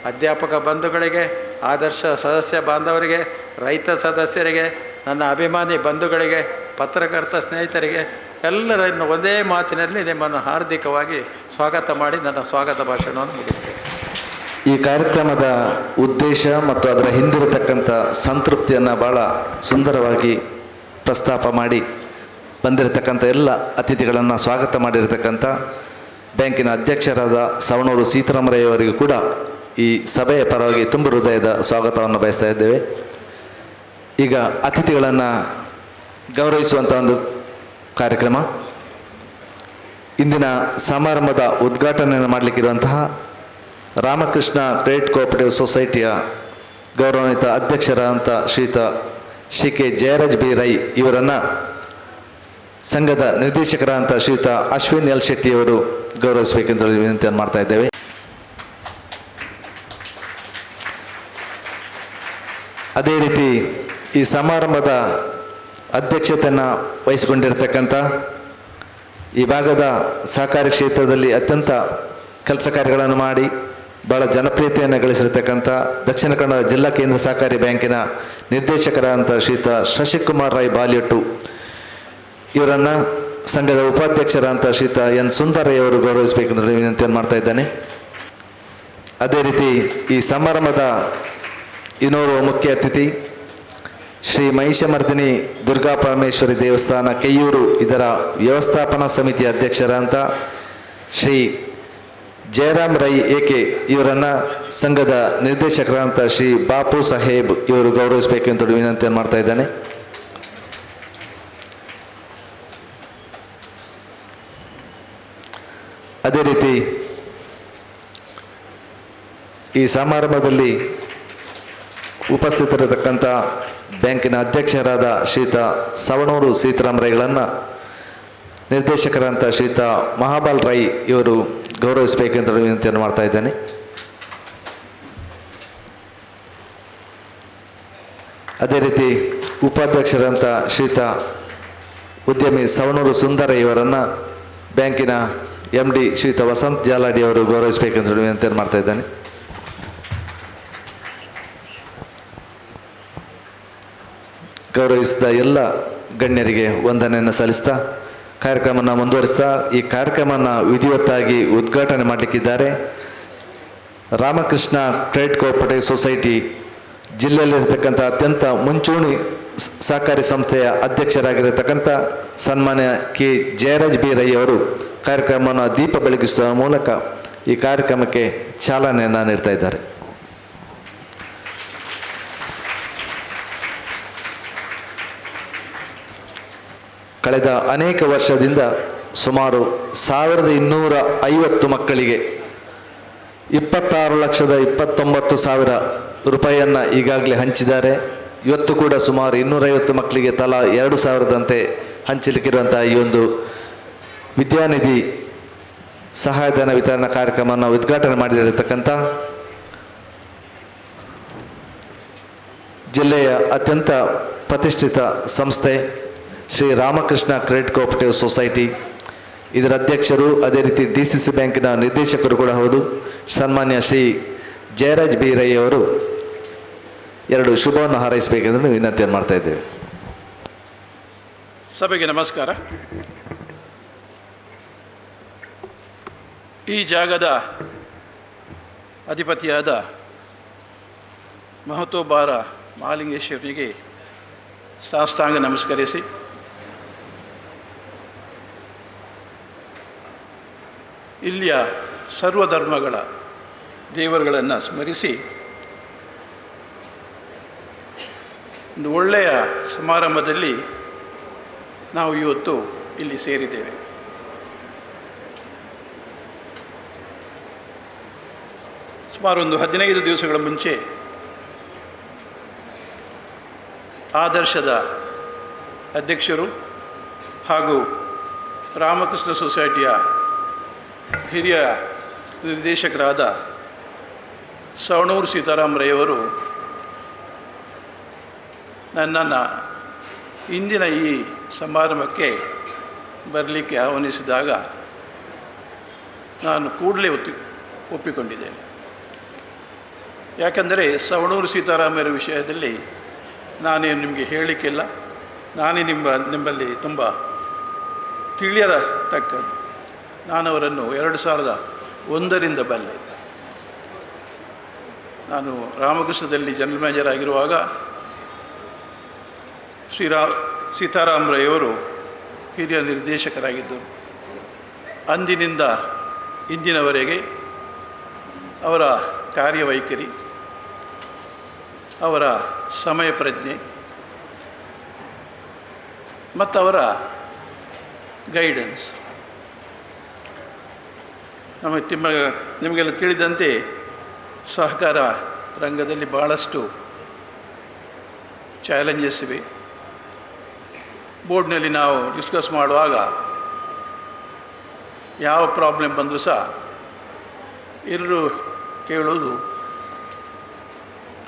ಅಧ್ಯಾಪಕ ಬಂಧುಗಳಿಗೆ, ಆದರ್ಶ ಸದಸ್ಯ ಬಾಂಧವರಿಗೆ, ರೈತ ಸದಸ್ಯರಿಗೆ, ನನ್ನ ಅಭಿಮಾನಿ ಬಂಧುಗಳಿಗೆ, ಪತ್ರಕರ್ತ ಸ್ನೇಹಿತರಿಗೆ ಎಲ್ಲರನ್ನು ಒಂದೇ ಮಾತಿನಲ್ಲಿ ನಿಮ್ಮನ್ನು ಹಾರ್ದಿಕವಾಗಿ ಸ್ವಾಗತ ಮಾಡಿ ನನ್ನ ಸ್ವಾಗತ ಭಾಷಣವನ್ನು ಮುಗಿಸ್ತೇನೆ. ಈ ಕಾರ್ಯಕ್ರಮದ ಉದ್ದೇಶ ಮತ್ತು ಅದರ ಹಿಂದಿರತಕ್ಕಂಥ ಸಂತೃಪ್ತಿಯನ್ನು ಭಾಳ ಸುಂದರವಾಗಿ ಪ್ರಸ್ತಾಪ ಮಾಡಿ ಬಂದಿರತಕ್ಕಂಥ ಎಲ್ಲ ಅತಿಥಿಗಳನ್ನು ಸ್ವಾಗತ ಮಾಡಿರತಕ್ಕಂಥ ಬ್ಯಾಂಕಿನ ಅಧ್ಯಕ್ಷರಾದ ಸವಣೂರು ಸೀತಾರಾಮರಯ್ಯವರಿಗೂ ಕೂಡ ಈ ಸಭೆಯ ಪರವಾಗಿ ತುಂಬ ಹೃದಯದ ಸ್ವಾಗತವನ್ನು ಬಯಸ್ತಾ ಇದ್ದೇವೆ. ಈಗ ಅತಿಥಿಗಳನ್ನು ಗೌರವಿಸುವಂಥ ಒಂದು ಕಾರ್ಯಕ್ರಮ. ಇಂದಿನ ಸಮಾರಂಭದ ಉದ್ಘಾಟನೆಯನ್ನು ಮಾಡಲಿಕ್ಕಿರುವಂತಹ ರಾಮಕೃಷ್ಣ ಕ್ರೆಡಿಟ್ ಕೋಆಪರೇಟಿವ್ ಸೊಸೈಟಿಯ ಗೌರವಾನ್ವಿತ ಅಧ್ಯಕ್ಷರಾದಂಥ ಶ್ರೀಯುತ ಶ್ರೀ ಕೆ ಜಯರಾಜ್ ಬಿ ರೈ ಇವರನ್ನು ಸಂಘದ ನಿರ್ದೇಶಕರಾದಂಥ ಶ್ರೀಯುತ ಅಶ್ವಿನ್ ಎಲ್ ಶೆಟ್ಟಿಯವರು ಗೌರವಿಸಬೇಕೆಂದು ವಿನಂತಿಯನ್ನು ಮಾಡ್ತಾ ಇದ್ದೇವೆ. ಅದೇ ರೀತಿ ಈ ಸಮಾರಂಭದ ಅಧ್ಯಕ್ಷತೆಯನ್ನು ವಹಿಸಿಕೊಂಡಿರ್ತಕ್ಕಂಥ ಈ ಭಾಗದ ಸಹಕಾರಿ ಕ್ಷೇತ್ರದಲ್ಲಿ ಅತ್ಯಂತ ಕೆಲಸ ಕಾರ್ಯಗಳನ್ನು ಮಾಡಿ ಭಾಳ ಜನಪ್ರಿಯತೆಯನ್ನು ಗಳಿಸಿರ್ತಕ್ಕಂಥ ದಕ್ಷಿಣ ಕನ್ನಡ ಜಿಲ್ಲಾ ಕೇಂದ್ರ ಸಹಕಾರಿ ಬ್ಯಾಂಕಿನ ನಿರ್ದೇಶಕರಾದಂಥ ಶ್ರೀಯುತ ಶಶಿಕುಮಾರ್ ರೈ ಬಾಲಿಯಟ್ಟು ಇವರನ್ನು ಸಂಘದ ಉಪಾಧ್ಯಕ್ಷರಾದಂಥ ಶ್ರೀಯುತ ಎನ್ ಸುಂದರಯ್ಯ ಅವರು ಗೌರವಿಸಬೇಕೆಂದು ವಿನಂತಿಯನ್ನು ಮಾಡ್ತಾ ಇದ್ದಾನೆ. ಅದೇ ರೀತಿ ಈ ಸಮಾರಂಭದ ಇನ್ನೋರ್ವ ಮುಖ್ಯ ಅತಿಥಿ ಶ್ರೀ ಮಹಿಷಮರ್ದಿನಿ ದುರ್ಗಾ ಪರಮೇಶ್ವರಿ ದೇವಸ್ಥಾನ ಕೆಯ್ಯೂರು ಇದರ ವ್ಯವಸ್ಥಾಪನಾ ಸಮಿತಿಯ ಅಧ್ಯಕ್ಷರಾದಂಥ ಶ್ರೀ ಜಯರಾಮ್ ರೈ ಏಕೆ ಇವರನ್ನು ಸಂಘದ ನಿರ್ದೇಶಕರಾದಂಥ ಶ್ರೀ ಬಾಪು ಸಾಹೇಬ್ ಇವರು ಗೌರವಿಸಬೇಕೆಂದು ವಿನಂತಿಯನ್ನು ಮಾಡ್ತಾ ಇದ್ದಾನೆ. ಅದೇ ರೀತಿ ಈ ಸಮಾರಂಭದಲ್ಲಿ ಉಪಸ್ಥಿತರಿರತಕ್ಕಂಥ ಬ್ಯಾಂಕಿನ ಅಧ್ಯಕ್ಷರಾದ ಶ್ರೀಯುತ ಸವಣೂರು ಸೀತಾರಾಮರೈಗಳನ್ನು ನಿರ್ದೇಶಕರಾದಂಥ ಶ್ರೀಯುತ ಮಹಾಬಾಲ್ ರೈ ಇವರು ಗೌರವಿಸಬೇಕೆಂತ ವಿನಂತಿಯನ್ನು ಮಾಡ್ತಾ ಇದ್ದೇನೆ. ಅದೇ ರೀತಿ ಉಪಾಧ್ಯಕ್ಷರಾದಂಥ ಶ್ರೀಯುತ ಉದ್ಯಮಿ ಸವಣೂರು ಸುಂದರ ಇವರನ್ನು ಬ್ಯಾಂಕಿನ MD ಶ್ರೀಯುತ ವಸಂತ್ ಜಾಲಾಡಿ ಅವರು ಗೌರವಿಸಬೇಕೆಂತ ವಿನಂತಿಯನ್ನು ಮಾಡ್ತಾ ಇದ್ದೇನೆ. ಗೌರವಿಸಿದ ಎಲ್ಲ ಗಣ್ಯರಿಗೆ ವಂದನೆಯನ್ನು ಸಲ್ಲಿಸ್ತಾ ಕಾರ್ಯಕ್ರಮವನ್ನು ಮುಂದುವರಿಸ್ತಾ ಈ ಕಾರ್ಯಕ್ರಮವನ್ನು ವಿಧಿವತ್ತಾಗಿ ಉದ್ಘಾಟನೆ ಮಾಡಲಿಕ್ಕಿದ್ದಾರೆ ರಾಮಕೃಷ್ಣ ಕ್ರೆಡಿಟ್ ಕೋಆಪರೇಟಿವ್ ಸೊಸೈಟಿ ಜಿಲ್ಲೆಯಲ್ಲಿರ್ತಕ್ಕಂಥ ಅತ್ಯಂತ ಮುಂಚೂಣಿ ಸಹಕಾರಿ ಸಂಸ್ಥೆಯ ಅಧ್ಯಕ್ಷರಾಗಿರತಕ್ಕಂಥ ಸನ್ಮಾನ್ಯ ಕೆ ಜಯರಾಜ್ ಬಿ ರೈ ಅವರು ಕಾರ್ಯಕ್ರಮವನ್ನು ದೀಪ ಬೆಳಗಿಸುವ ಮೂಲಕ ಈ ಕಾರ್ಯಕ್ರಮಕ್ಕೆ ಚಾಲನೆಯನ್ನು ನೀಡ್ತಾ ಇದ್ದಾರೆ. ಕಳೆದ ಅನೇಕ ವರ್ಷದಿಂದ ಸುಮಾರು 1250 ಮಕ್ಕಳಿಗೆ 26,29,000 ರೂಪಾಯಿಯನ್ನು ಈಗಾಗಲೇ ಹಂಚಿದ್ದಾರೆ. ಇವತ್ತು ಕೂಡ ಸುಮಾರು 250 ಮಕ್ಕಳಿಗೆ ತಲಾ 2,000ದಂತೆ ಹಂಚಲಿಕ್ಕಿರುವಂಥ ಈ ಒಂದು ವಿದ್ಯಾನಿಧಿ ಸಹಾಯಧನ ವಿತರಣಾ ಕಾರ್ಯಕ್ರಮವನ್ನು ಉದ್ಘಾಟನೆ ಮಾಡಿರತಕ್ಕಂಥ ಜಿಲ್ಲೆಯ ಅತ್ಯಂತ ಪ್ರತಿಷ್ಠಿತ ಸಂಸ್ಥೆ Shri Ramakrishna credit cooperative society ಇದರ ಅಧ್ಯಕ್ಷರು, ಅದೇ ರೀತಿ DCC ಬ್ಯಾಂಕಿನ ನಿರ್ದೇಶಕರು ಕೂಡ ಹೌದು, ಸನ್ಮಾನ್ಯ ಶ್ರೀ ಜಯರಾಜ್ ಬಿ ರೈ ಅವರು ಎರಡು ಶುಭವನ್ನು ಹಾರೈಸಬೇಕೆಂದು ವಿನಂತಿಯನ್ನು ಮಾಡ್ತಾ ಇದ್ದೇವೆ. ಸಭೆಗೆ ನಮಸ್ಕಾರ. ಈ ಜಾಗದ ಅಧಿಪತಿಯಾದ ಮಹತೋಬಾರ ಮಹಾಲಿಂಗೇಶ್ವರನಿಗೆ ಸಾಷ್ಟಾಂಗ ನಮಸ್ಕರಿಸಿ ಇಲ್ಲಿಯ ಸರ್ವಧರ್ಮಗಳ ದೇವರುಗಳನ್ನು ಸ್ಮರಿಸಿ ಒಂದು ಒಳ್ಳೆಯ ಸಮಾರಂಭದಲ್ಲಿ ನಾವು ಇವತ್ತು ಇಲ್ಲಿ ಸೇರಿದ್ದೇವೆ. ಸುಮಾರು ಒಂದು 15 ದಿವಸಗಳ ಮುಂಚೆ ಆದರ್ಶದ ಅಧ್ಯಕ್ಷರು ಹಾಗೂ ರಾಮಕೃಷ್ಣ ಸೊಸೈಟಿಯ ಹಿರಿಯ ನಿರ್ದೇಶಕರಾದ ಸವಣೂರು ಸೀತಾರಾಮರಯ್ಯವರು ನನ್ನನ್ನು ಇಂದಿನ ಈ ಸಮಾರಂಭಕ್ಕೆ ಬರಲಿಕ್ಕೆ ಆಹ್ವಾನಿಸಿದಾಗ ನಾನು ಕೂಡಲೇ ಒಪ್ಪಿಕೊಂಡಿದ್ದೇನೆ. ಯಾಕಂದರೆ ಸವಣೂರು ಸೀತಾರಾಮರ ವಿಷಯದಲ್ಲಿ ನಾನೇನು ನಿಮಗೆ ಹೇಳಲಿಕ್ಕಿಲ್ಲ. ನಾನೇ ನಿಮ್ಮಲ್ಲಿ ತುಂಬ ತಿಳಿಯತಕ್ಕದ್ದು. ನಾನು ಅವರನ್ನು 2001ರಿಂದ ಬಲ್ಲೆ. ನಾನು ರಾಮಕೃಷ್ಣದಲ್ಲಿ ಜನರಲ್ ಮ್ಯಾನೇಜರ್ ಆಗಿರುವಾಗ ಸೀತಾರಾಮರಯ್ಯವರು ಹಿರಿಯ ನಿರ್ದೇಶಕರಾಗಿದ್ದರು. ಅಂದಿನಿಂದ ಇಂದಿನವರೆಗೆ ಅವರ ಕಾರ್ಯವೈಖರಿ, ಅವರ ಸಮಯ ಪ್ರಜ್ಞೆ ಮತ್ತು ಅವರ ಗೈಡೆನ್ಸ್ ನಿಮಗೆಲ್ಲ ತಿಳಿದಂತೆ ಸಹಕಾರ ರಂಗದಲ್ಲಿ ಭಾಳಷ್ಟು ಚಾಲೆಂಜಸ್ ಇವೆ. ಬೋರ್ಡ್ನಲ್ಲಿ ನಾವು ಡಿಸ್ಕಸ್ ಮಾಡುವಾಗ ಯಾವ ಪ್ರಾಬ್ಲಮ್ ಬಂದರೂ ಸಹ ಎಲ್ಲರೂ ಕೇಳೋದು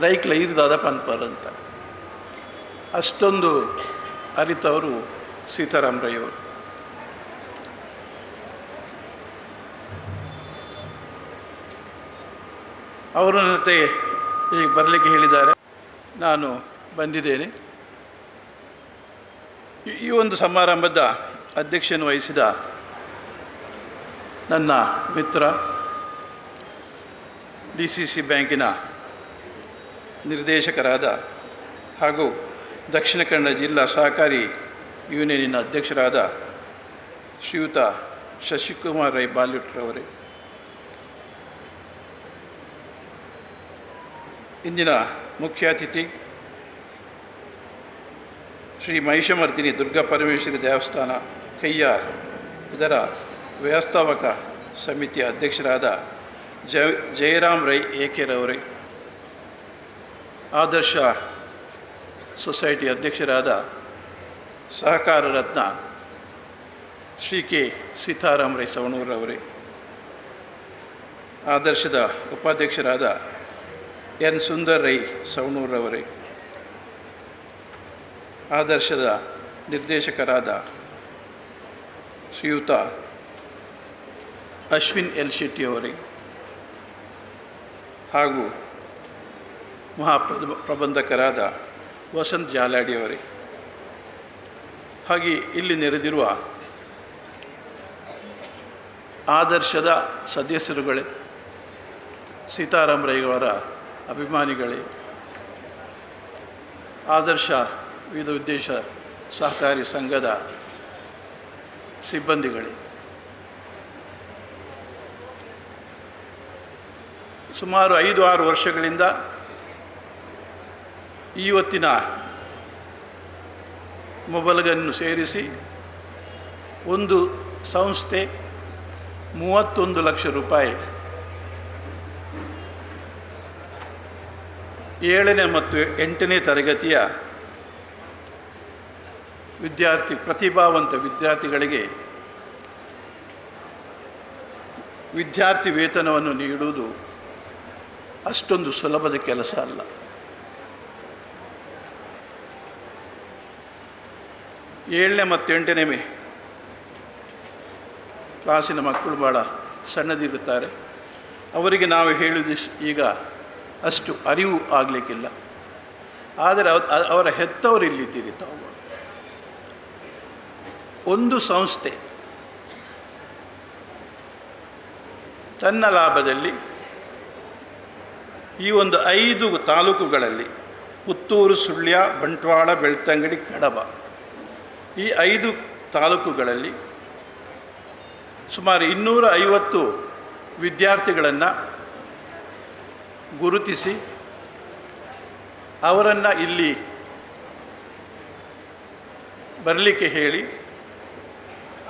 ರೈಕ್ಲ ಇರ್ದಾದ ಪನ್ಪರ್ ಅಂತ. ಅಷ್ಟೊಂದು ಅರಿತವರು ಸೀತಾರಾಮರಯ್ಯವರು. ಅವರು ನನ್ನ ಜೊತೆ ಈಗ ಬರಲಿಕ್ಕೆ ಹೇಳಿದ್ದಾರೆ. ನಾನು ಬಂದಿದ್ದೇನೆ. ಈ ಒಂದು ಸಮಾರಂಭದ ಅಧ್ಯಕ್ಷನ್ನು ವಹಿಸಿದ ನನ್ನ ಮಿತ್ರ DCC ಬ್ಯಾಂಕಿನ ನಿರ್ದೇಶಕರಾದ ಹಾಗೂ ದಕ್ಷಿಣ ಕನ್ನಡ ಜಿಲ್ಲಾ ಸಹಕಾರಿ ಯೂನಿಯನಿನ ಅಧ್ಯಕ್ಷರಾದ ಶ್ರೀಯುತ ಶಶಿಕುಮಾರ್ ರೈ ಬಾಲ್ಯಟ್ರವರೇ, ಇಂದಿನ ಮುಖ್ಯ ಅತಿಥಿ ಶ್ರೀ ಮಹಿಷಮರ್ದಿನಿ ದುರ್ಗಾ ಪರಮೇಶ್ವರಿ ದೇವಸ್ಥಾನ ಕೈಯಾರ್ ಇದರ ವ್ಯವಸ್ಥಾಪಕ ಸಮಿತಿಯ ಅಧ್ಯಕ್ಷರಾದ ಜಯರಾಮ್ ರೈ ಏಕೆರವರೇ, ಆದರ್ಶ ಸೊಸೈಟಿ ಅಧ್ಯಕ್ಷರಾದ ಸಹಕಾರ ರತ್ನ ಶ್ರೀ ಕೆ ಸೀತಾರಾಮ್ ರೈ ಸವಣೂರವರೇ, ಆದರ್ಶದ ಉಪಾಧ್ಯಕ್ಷರಾದ ಎನ್ ಸುಂದರ್ ರೈ ಸವಣೂರವರೇ, ಆದರ್ಶದ ನಿರ್ದೇಶಕರಾದ ಶ್ರೀಯುತ ಅಶ್ವಿನ್ ಎಲ್ ಶೆಟ್ಟಿಯವರೇ ಹಾಗೂ ಪ್ರಬಂಧಕರಾದ ವಸಂತ್ ಜಾಲಾಡಿಯವರೇ, ಹಾಗೆ ಇಲ್ಲಿ ನೆರೆದಿರುವ ಆದರ್ಶದ ಸದಸ್ಯರುಗಳೇ, ಸೀತಾರಾಮರಯ್ಯವರ ಅಭಿಮಾನಿಗಳೇ, ಆದರ್ಶ ವಿವಿಧ ಉದ್ದೇಶ ಸಹಕಾರಿ ಸಂಘದ ಸಿಬ್ಬಂದಿಗಳೇ, ಸುಮಾರು 5-6 ವರ್ಷಗಳಿಂದ ಇವತ್ತಿನ ಮೊಬಲಗನ್ನು ಸೇರಿಸಿ ಒಂದು ಸಂಸ್ಥೆ 31 ಲಕ್ಷ ರೂಪಾಯಿ 7ನೇ ಮತ್ತು 8ನೇ ತರಗತಿಯ ಪ್ರತಿಭಾವಂತ ವಿದ್ಯಾರ್ಥಿಗಳಿಗೆ ವಿದ್ಯಾರ್ಥಿ ವೇತನವನ್ನು ನೀಡುವುದು ಅಷ್ಟೊಂದು ಸುಲಭದ ಕೆಲಸ ಅಲ್ಲ. ಏಳನೇ ಮತ್ತು 8ನೇ ಕ್ಲಾಸಿನ ಮಕ್ಕಳು ಭಾಳ ಸಣ್ಣದಿರುತ್ತಾರೆ. ಅವರಿಗೆ ನಾವು ಹೇಳುವುದು ಈಗ ಅಷ್ಟು ಅರಿವು ಆಗಲಿಕ್ಕಿಲ್ಲ. ಆದರೆ ಅವರ ಹೆತ್ತವರು ಇಲ್ಲಿದ್ದೀರಿ ತಾವು. ಒಂದು ಸಂಸ್ಥೆ ತನ್ನ ಲಾಭದಲ್ಲಿ ಈ ಒಂದು 5 ತಾಲೂಕುಗಳಲ್ಲಿ ಪುತ್ತೂರು, ಸುಳ್ಯ, ಬಂಟ್ವಾಳ, ಬೆಳ್ತಂಗಡಿ, ಕಡಬ ಈ 5 ತಾಲೂಕುಗಳಲ್ಲಿ ಸುಮಾರು 250 ವಿದ್ಯಾರ್ಥಿಗಳನ್ನು ಗುರುತಿಸಿ ಅವರನ್ನು ಇಲ್ಲಿ ಬರಲಿಕ್ಕೆ ಹೇಳಿ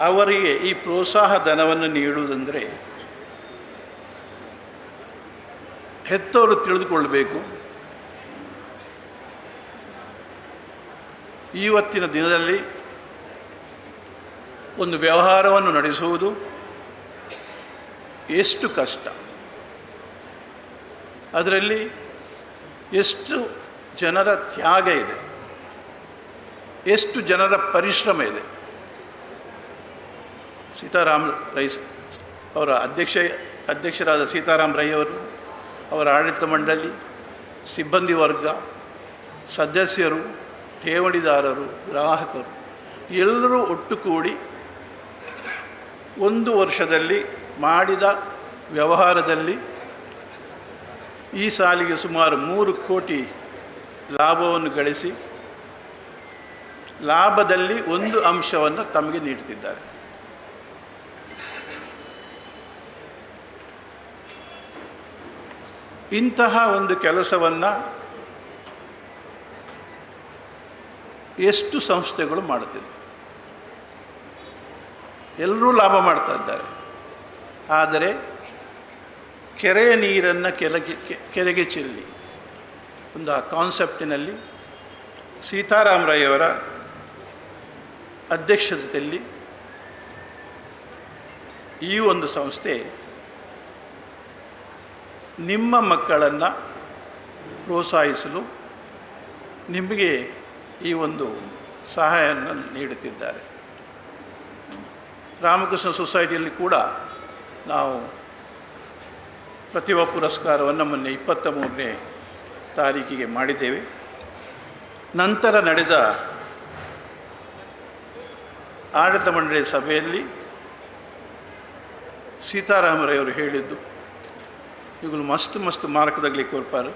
ಅವರಿಗೆ ಈ ಪ್ರೋತ್ಸಾಹ ಧನವನ್ನು ನೀಡುವುದಂದರೆ ಹೆತ್ತವರು ತಿಳಿದುಕೊಳ್ಳಬೇಕು. ಇವತ್ತಿನ ದಿನದಲ್ಲಿ ಒಂದು ವ್ಯವಹಾರವನ್ನು ನಡೆಸುವುದು ಎಷ್ಟು ಕಷ್ಟ, ಅದರಲ್ಲಿ ಎಷ್ಟು ಜನರ ತ್ಯಾಗ ಇದೆ. ಎಷ್ಟು ಜನರ ಪರಿಶ್ರಮ ಇದೆ. ಸೀತಾರಾಮ್ ರೈ ಅವರ ಅಧ್ಯಕ್ಷರಾದ ಸೀತಾರಾಮ್ ರೈ ಅವರು, ಅವರ ಆಡಳಿತ ಮಂಡಳಿ, ಸಿಬ್ಬಂದಿ ವರ್ಗ, ಸದಸ್ಯರು, ಠೇವಣಿದಾರರು, ಗ್ರಾಹಕರು ಎಲ್ಲರೂ ಒಟ್ಟುಗೂಡಿ 1 ವರ್ಷದಲ್ಲಿ ಮಾಡಿದ ವ್ಯವಹಾರದಲ್ಲಿ ಈ ಸಾಲಿಗೆ ಸುಮಾರು 3 ಕೋಟಿ ಲಾಭವನ್ನು ಗಳಿಸಿ ಲಾಭದಲ್ಲಿ 1 ಅಂಶವನ್ನು ತಮಗೆ ನೀಡುತ್ತಿದ್ದಾರೆ. ಇಂತಹ ಒಂದು ಕೆಲಸವನ್ನು ಎಷ್ಟು ಸಂಸ್ಥೆಗಳು ಮಾಡುತ್ತಿದೆ. ಎಲ್ಲರೂ ಲಾಭ ಮಾಡ್ತಾ ಇದ್ದಾರೆ. ಆದರೆ ಕೆರೆಯ ನೀರನ್ನು ಕೆರೆಗೆ ಚೆಲ್ಲಿ ಒಂದು ಆ ಕಾನ್ಸೆಪ್ಟಿನಲ್ಲಿ ಸೀತಾರಾಮ್ ರೈ ಅವರ ಅಧ್ಯಕ್ಷತೆಯಲ್ಲಿ ಈ ಒಂದು ಸಂಸ್ಥೆ ನಿಮ್ಮ ಮಕ್ಕಳನ್ನು ಪ್ರೋತ್ಸಾಹಿಸಲು ನಿಮಗೆ ಈ ಒಂದು ಸಹಾಯವನ್ನು ನೀಡುತ್ತಿದ್ದಾರೆ. ರಾಮಕೃಷ್ಣ ಸೊಸೈಟಿಯಲ್ಲಿ ಕೂಡ ನಾವು ಪ್ರತಿಭಾ ಪುರಸ್ಕಾರವನ್ನು ಮೊನ್ನೆ 23ನೇ ತಾರೀಕಿಗೆ ಮಾಡಿದ್ದೇವೆ. ನಂತರ ನಡೆದ ಆಡಳಿತ ಮಂಡಳಿ ಸಭೆಯಲ್ಲಿ ಸೀತಾರಾಮರವರು ಹೇಳಿದ್ದು ಇವುಗಳು ಮಸ್ತ್ ಮಾರ್ಕದಾಗಲಿ ಕೊರ್ಪಾರು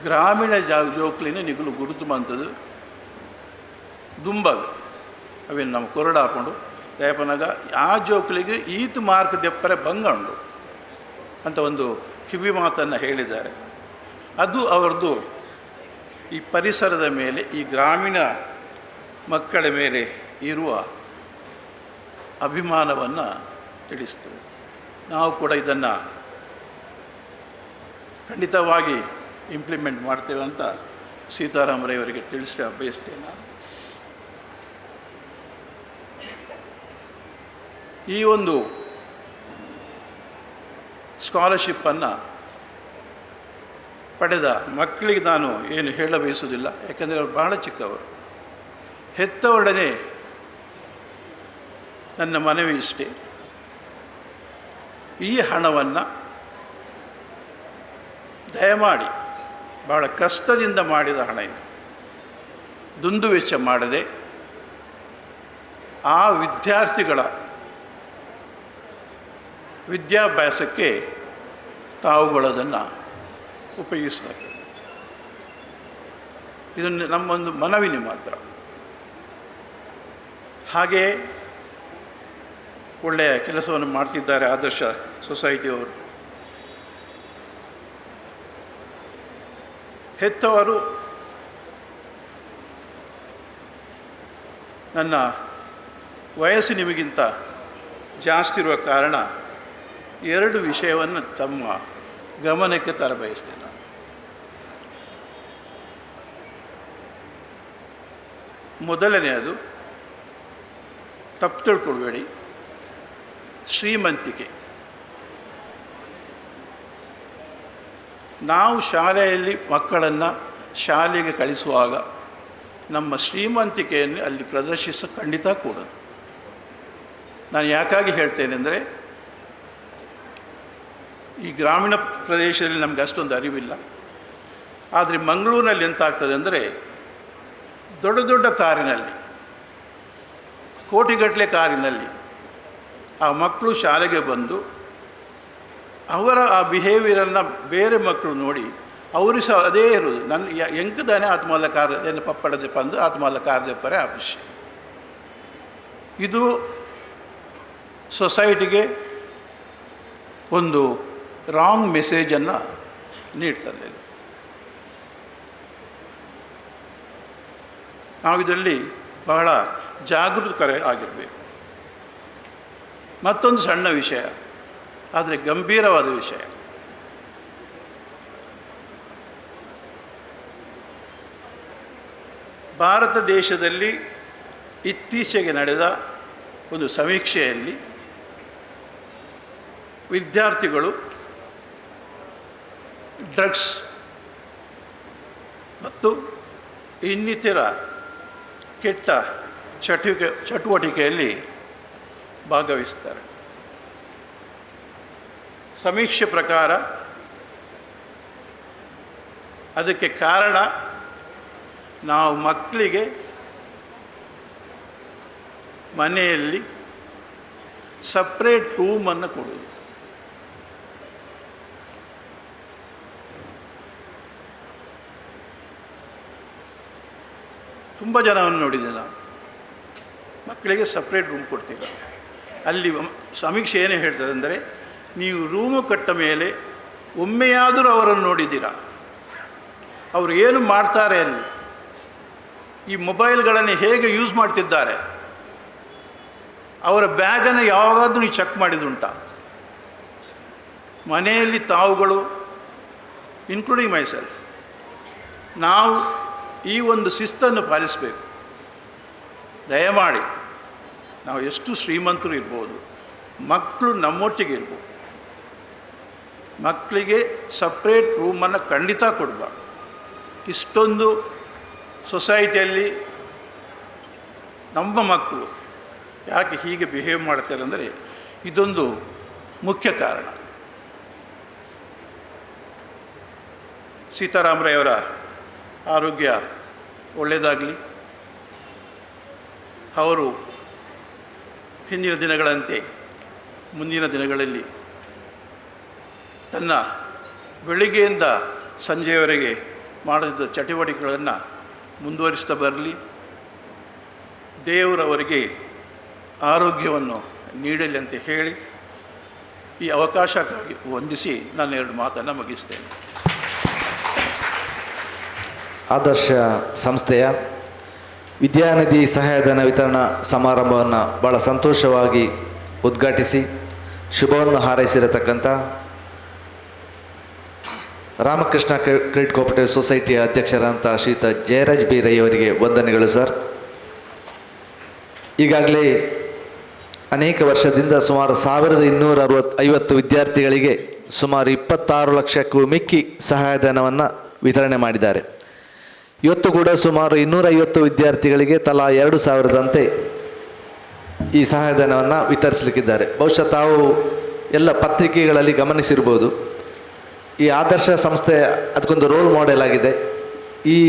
ಗ್ರಾಮೀಣ ಜೋಕ್ಲಿನ ನಿಗುಲು ಗುರುತು ಬಂತದ್ದು ದುಂಬಾಗ ಅವೇನು ನಮ್ಮ ಕೊರಡು ಹಾಕೊಂಡು ದಯಪನಾಗ ಆ ಜೋಕ್ಲಿಗೆ ಈತು ಮಾರ್ಕ್ ದೆಪ್ಪರೆ ಬಂಗಂಡು ಅಂತ ಒಂದು ಕಿವಿ ಮಾತನ್ನು ಹೇಳಿದ್ದಾರೆ. ಅದು ಅವರದ್ದು ಈ ಪರಿಸರದ ಮೇಲೆ, ಈ ಗ್ರಾಮೀಣ ಮಕ್ಕಳ ಮೇಲೆ ಇರುವ ಅಭಿಮಾನವನ್ನು ತಿಳಿಸ್ತದೆ. ನಾವು ಕೂಡ ಇದನ್ನು ಖಂಡಿತವಾಗಿ ಇಂಪ್ಲಿಮೆಂಟ್ ಮಾಡ್ತೇವೆ ಅಂತ ಸೀತಾರಾಮರವರಿಗೆ ತಿಳಿಸಿ ಬಯಸ್ತೇನೆ. ನಾನು ಈ ಒಂದು ಸ್ಕಾಲರ್ಶಿಪ್ಪನ್ನು ಪಡೆದ ಮಕ್ಕಳಿಗೆ ನಾನು ಏನು ಹೇಳ ಬಯಸುವುದಿಲ್ಲ, ಯಾಕಂದರೆ ಅವರು ಬಹಳ ಚಿಕ್ಕವರು. ಹೆತ್ತವರೊಡನೆ ನನ್ನ ಮನವಿ ಇಷ್ಟೇ, ಈ ಹಣವನ್ನು ದಯಮಾಡಿ, ಭಾಳ ಕಷ್ಟದಿಂದ ಮಾಡಿದ ಹಣ ಇದು, ದುಂದು ವೆಚ್ಚ ಮಾಡದೆ ಆ ವಿದ್ಯಾರ್ಥಿಗಳ ವಿದ್ಯಾಭ್ಯಾಸಕ್ಕೆ ತಾವುಗಳದನ್ನು ಉಪಯೋಗಿಸಬೇಕು. ಇದನ್ನು ನಮ್ಮೊಂದು ಮನವಿನಿ ಮಾತ್ರ. ಹಾಗೆಯೇ ಒಳ್ಳೆಯ ಕೆಲಸವನ್ನು ಮಾಡ್ತಿದ್ದಾರೆ ಆದರ್ಶ ಸೊಸೈಟಿಯವರು. ಹೆತ್ತವರು ನನ್ನ ವಯಸ್ಸು ನಿಮಗಿಂತ ಜಾಸ್ತಿ ಇರುವ ಕಾರಣ 2 ವಿಷಯವನ್ನು ತಮ್ಮ ಗಮನಕ್ಕೆ ತರಬಯಸ್ತೇನೆ. ನಾನು ಮೊದಲನೆಯದು, ತಪ್ಪು ತಿಳ್ಕೊಳ್ಬೇಡಿ, ಶ್ರೀಮಂತಿಕೆ. ನಾವು ಶಾಲೆಯಲ್ಲಿ ಮಕ್ಕಳನ್ನು ಶಾಲೆಗೆ ಕಳಿಸುವಾಗ ನಮ್ಮ ಶ್ರೀಮಂತಿಕೆಯನ್ನು ಅಲ್ಲಿ ಪ್ರದರ್ಶಿಸ ಖಂಡಿತ ಕೂಡದು. ನಾನು ಯಾಕಾಗಿ ಹೇಳ್ತೇನೆ ಅಂದರೆ, ಈ ಗ್ರಾಮೀಣ ಪ್ರದೇಶದಲ್ಲಿ ನಮಗೆ ಅಷ್ಟೊಂದು ಅರಿವಿಲ್ಲ. ಆದರೆ ಮಂಗಳೂರಿನಲ್ಲಿ ಎಂತಾಗ್ತದೆ ಅಂದರೆ, ದೊಡ್ಡ ದೊಡ್ಡ ಕಾರಿನಲ್ಲಿ, ಕೋಟಿಗಟ್ಟಲೆ ಕಾರಿನಲ್ಲಿ ಆ ಮಕ್ಕಳು ಶಾಲೆಗೆ ಬಂದು ಅವರ ಆ ಬಿಹೇವಿಯರನ್ನು ಬೇರೆ ಮಕ್ಕಳು ನೋಡಿ ಅವರು ಸಹ ಅದೇ ಇರೋದು. ನನ್ನ ಎಂಕದಾನೆ ಆತ್ಮಲ್ಲ ಕಾರ್ ಏನು ಪಪ್ಪಡದೆ ಬಂದು ಆತ್ಮಲ್ಲ ಕಾರ್ ದೆಪ್ಪರೆ ಅವಶ್ಯ. ಇದು ಸೊಸೈಟಿಗೆ ಒಂದು ರಾಂಗ್ ಮೆಸೇಜನ್ನು ನೀಡ್ತದೆ. ನಾವು ಇದರಲ್ಲಿ ಬಹಳ ಜಾಗೃತಕರ ಆಗಿರಬೇಕು. ಮತ್ತೊಂದು ಸಣ್ಣ ವಿಷಯ, ಆದರೆ ಗಂಭೀರವಾದ ವಿಷಯ. ಭಾರತ ದೇಶದಲ್ಲಿ ಇತ್ತೀಚೆಗೆ ನಡೆದ ಒಂದು ಸಮೀಕ್ಷೆಯಲ್ಲಿ ವಿದ್ಯಾರ್ಥಿಗಳು ಡ್ರಗ್ಸ್ ಮತ್ತು ಇನ್ನಿತರ ಕೆಟ್ಟ ಚಟುವಟಿಕೆಯಲ್ಲಿ ಭಾಗವಹಿಸ್ತಾರೆ. ಸಮೀಕ್ಷೆ ಪ್ರಕಾರ ಅದಕ್ಕೆ ಕಾರಣ ನಾವು ಮಕ್ಕಳಿಗೆ ಮನೆಯಲ್ಲಿ ಸಪ್ರೇಟ್ ರೂಮನ್ನು ಕೊಡೋದು. ತುಂಬ ಜನವನ್ನು ನೋಡಿದೆ ನಾನು, ಮಕ್ಕಳಿಗೆ ಸಪ್ರೇಟ್ ರೂಮ್ ಕೊಡ್ತೀರ. ಅಲ್ಲಿ ಸಮೀಕ್ಷೆ ಏನು ಹೇಳ್ತದೆ ಅಂದರೆ, ನೀವು ರೂಮು ಕಟ್ಟ ಮೇಲೆ ಒಮ್ಮೆಯಾದರೂ ಅವರನ್ನು ನೋಡಿದ್ದೀರಾ, ಅವರು ಏನು ಮಾಡ್ತಾರೆ, ಅಲ್ಲಿ ಈ ಮೊಬೈಲ್ಗಳನ್ನು ಹೇಗೆ ಯೂಸ್ ಮಾಡ್ತಿದ್ದಾರೆ, ಅವರ ಬ್ಯಾಗನ್ನು ಯಾವಾಗಾದರೂ ನೀವು ಚೆಕ್ ಮಾಡಿದುಂಟಾ? ಮನೆಯಲ್ಲಿ ತಾವುಗಳು, ಇನ್ಕ್ಲೂಡಿಂಗ್ ಮೈಸೆಲ್ಫ್, ನಾವು ಈ ಒಂದು ಶಿಸ್ತನ್ನು ಪಾಲಿಸಬೇಕು. ದಯಮಾಡಿ, ನಾವು ಎಷ್ಟು ಶ್ರೀಮಂತರು ಇರ್ಬೋದು, ಮಕ್ಕಳು ನಮ್ಮೊಟ್ಟಿಗೆ ಇರ್ಬೋದು, ಮಕ್ಕಳಿಗೆ ಸಪ್ರೇಟ್ ರೂಮನ್ನು ಖಂಡಿತ ಕೊಡಬಾರ್ದು. ಇಷ್ಟೊಂದು ಸೊಸೈಟಿಯಲ್ಲಿ ನಮ್ಮ ಮಕ್ಕಳು ಯಾಕೆ ಹೀಗೆ ಬಿಹೇವ್ ಮಾಡ್ತಾರೆ ಅಂದರೆ ಇದೊಂದು ಮುಖ್ಯ ಕಾರಣ. ಸೀತಾರಾಮರಯ್ಯವರ ಆರೋಗ್ಯ ಒಳ್ಳೆಯದಾಗಲಿ. ಅವರು ಹಿಂದಿನ ದಿನಗಳಂತೆ ಮುಂದಿನ ದಿನಗಳಲ್ಲಿ ತನ್ನ ಬೆಳಿಗ್ಗೆಯಿಂದ ಸಂಜೆಯವರೆಗೆ ಮಾಡಿದ ಚಟುವಟಿಕೆಗಳನ್ನು ಮುಂದುವರಿಸ್ತಾ ಬರಲಿ. ದೇವರವರಿಗೆ ಆರೋಗ್ಯವನ್ನು ನೀಡಲಿ ಅಂತ ಹೇಳಿ ಈ ಅವಕಾಶಕ್ಕಾಗಿ ವಂದಿಸಿ ನಾನು 2 ಮಾತನ್ನು ಮುಗಿಸ್ತೇನೆ. ಆದರ್ಶ ಸಂಸ್ಥೆಯ ವಿದ್ಯಾನಿಧಿ ಸಹಾಯಧನ ವಿತರಣಾ ಸಮಾರಂಭವನ್ನು ಭಾಳ ಸಂತೋಷವಾಗಿ ಉದ್ಘಾಟಿಸಿ ಶುಭವನ್ನು ಹಾರೈಸಿರತಕ್ಕಂಥ ರಾಮಕೃಷ್ಣ ಕ್ರೆಡಿಟ್ ಕೋಆಪರೇಟಿವ್ ಸೊಸೈಟಿಯ ಅಧ್ಯಕ್ಷರಾದಂಥ ಶ್ರೀಯುತ ಜಯರಾಜ್ ಬಿ ರೈ ಅವರಿಗೆ ವಂದನೆಗಳು ಸರ್. ಈಗಾಗಲೇ ಅನೇಕ ವರ್ಷದಿಂದ ಸುಮಾರು 1250 ವಿದ್ಯಾರ್ಥಿಗಳಿಗೆ ಸುಮಾರು 26 ಲಕ್ಷಕ್ಕೂ ಮಿಕ್ಕಿ ಸಹಾಯಧನವನ್ನು ವಿತರಣೆ ಮಾಡಿದ್ದಾರೆ. ಇವತ್ತು ಕೂಡ ಸುಮಾರು 250 ವಿದ್ಯಾರ್ಥಿಗಳಿಗೆ ತಲಾ 2000ದಂತೆ ಈ ಸಹಾಯಧನವನ್ನು ವಿತರಿಸಲಿಕ್ಕಿದ್ದಾರೆ. ಬಹುಶಃ ತಾವು ಎಲ್ಲ ಪತ್ರಿಕೆಗಳಲ್ಲಿ ಗಮನಿಸಿರ್ಬೋದು. ಈ ಆದರ್ಶ ಸಂಸ್ಥೆ ಅದಕ್ಕೊಂದು ರೋಲ್ ಮಾಡೆಲ್ ಆಗಿದೆ. ಈ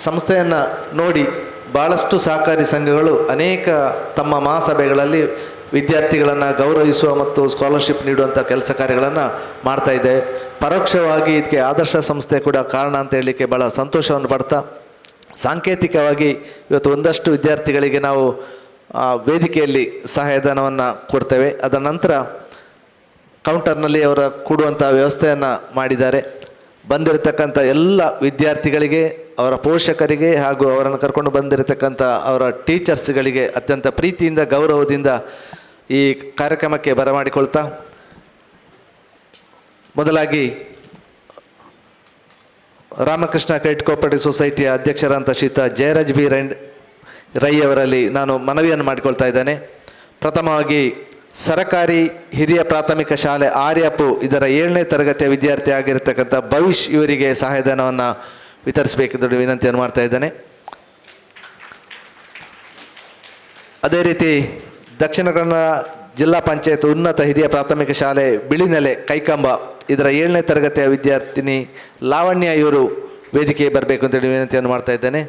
ಸಂಸ್ಥೆಯನ್ನು ನೋಡಿ ಭಾಳಷ್ಟು ಸಹಕಾರಿ ಸಂಘಗಳು ಅನೇಕ ತಮ್ಮ ಮಹಾಸಭೆಗಳಲ್ಲಿ ವಿದ್ಯಾರ್ಥಿಗಳನ್ನು ಗೌರವಿಸುವ ಮತ್ತು ಸ್ಕಾಲರ್ಶಿಪ್ ನೀಡುವಂಥ ಕೆಲಸ ಕಾರ್ಯಗಳನ್ನು ಮಾಡ್ತಾಯಿದೆ. ಪರೋಕ್ಷವಾಗಿ ಇದಕ್ಕೆ ಆದರ್ಶ ಸಂಸ್ಥೆ ಕೂಡ ಕಾರಣ ಅಂತ ಹೇಳಲಿಕ್ಕೆ ಭಾಳ ಸಂತೋಷವನ್ನು ಪಡ್ತಾ, ಸಾಂಕೇತಿಕವಾಗಿ ಇವತ್ತು ಒಂದಷ್ಟು ವಿದ್ಯಾರ್ಥಿಗಳಿಗೆ ನಾವು ವೇದಿಕೆಯಲ್ಲಿ ಸಹಾಯಧನವನ್ನು ಕೊಡ್ತೇವೆ. ಅದರ ನಂತರ ಕೌಂಟರ್ನಲ್ಲಿ ಅವರ ಕೊಡುವಂಥ ವ್ಯವಸ್ಥೆಯನ್ನು ಮಾಡಿದ್ದಾರೆ. ಬಂದಿರತಕ್ಕಂಥ ಎಲ್ಲ ವಿದ್ಯಾರ್ಥಿಗಳಿಗೆ, ಅವರ ಪೋಷಕರಿಗೆ ಹಾಗೂ ಅವರನ್ನು ಕರ್ಕೊಂಡು ಬಂದಿರತಕ್ಕಂಥ ಅವರ ಟೀಚರ್ಸ್ಗಳಿಗೆ ಅತ್ಯಂತ ಪ್ರೀತಿಯಿಂದ ಗೌರವದಿಂದ ಈ ಕಾರ್ಯಕ್ರಮಕ್ಕೆ ಬರಮಾಡಿಕೊಳ್ತಾ, ಮೊದಲಾಗಿ ರಾಮಕೃಷ್ಣ ಕ್ರೆಡಿಟ್ ಕೋಆಪರೇಟಿವ್ ಸೊಸೈಟಿಯ ಅಧ್ಯಕ್ಷರಾದಂಥ ಶ್ರೀಯುತ ಜಯರಾಜ್ ಬಿ ರೈ ಅವರಲ್ಲಿ ನಾನು ಮನವಿಯನ್ನು ಮಾಡಿಕೊಳ್ತಾ ಇದ್ದೇನೆ. ಪ್ರಥಮವಾಗಿ ಸರಕಾರಿ ಹಿರಿಯ ಪ್ರಾಥಮಿಕ ಶಾಲೆ ಆರ್ಯಪು ಇದರ 7ನೇ ತರಗತಿಯ ವಿದ್ಯಾರ್ಥಿ ಆಗಿರತಕ್ಕಂಥ ಭವಿಷ್ ಇವರಿಗೆ ಸಹಾಯಧನವನ್ನು ವಿತರಿಸಬೇಕೆಂದು ವಿನಂತಿಯನ್ನು ಮಾಡ್ತಾ ಇದ್ದೇನೆ. ಅದೇ ರೀತಿ ದಕ್ಷಿಣ ಕನ್ನಡ ಜಿಲ್ಲಾ ಪಂಚಾಯತ್ ಉನ್ನತ ಹಿರಿಯ ಪ್ರಾಥಮಿಕ ಶಾಲೆ ಬಿಳಿನೆಲೆ ಕೈಕಂಬ ಇದರ 7ನೇ ತರಗತಿಯ ವಿದ್ಯಾರ್ಥಿನಿ ಲಾವಣ್ಯ ಇವರು ವೇದಿಕೆಗೆ ಬರಬೇಕು ಅಂತೇಳಿ ವಿನಂತಿಯನ್ನು ಮಾಡ್ತಾ ಇದ್ದೇನೆ.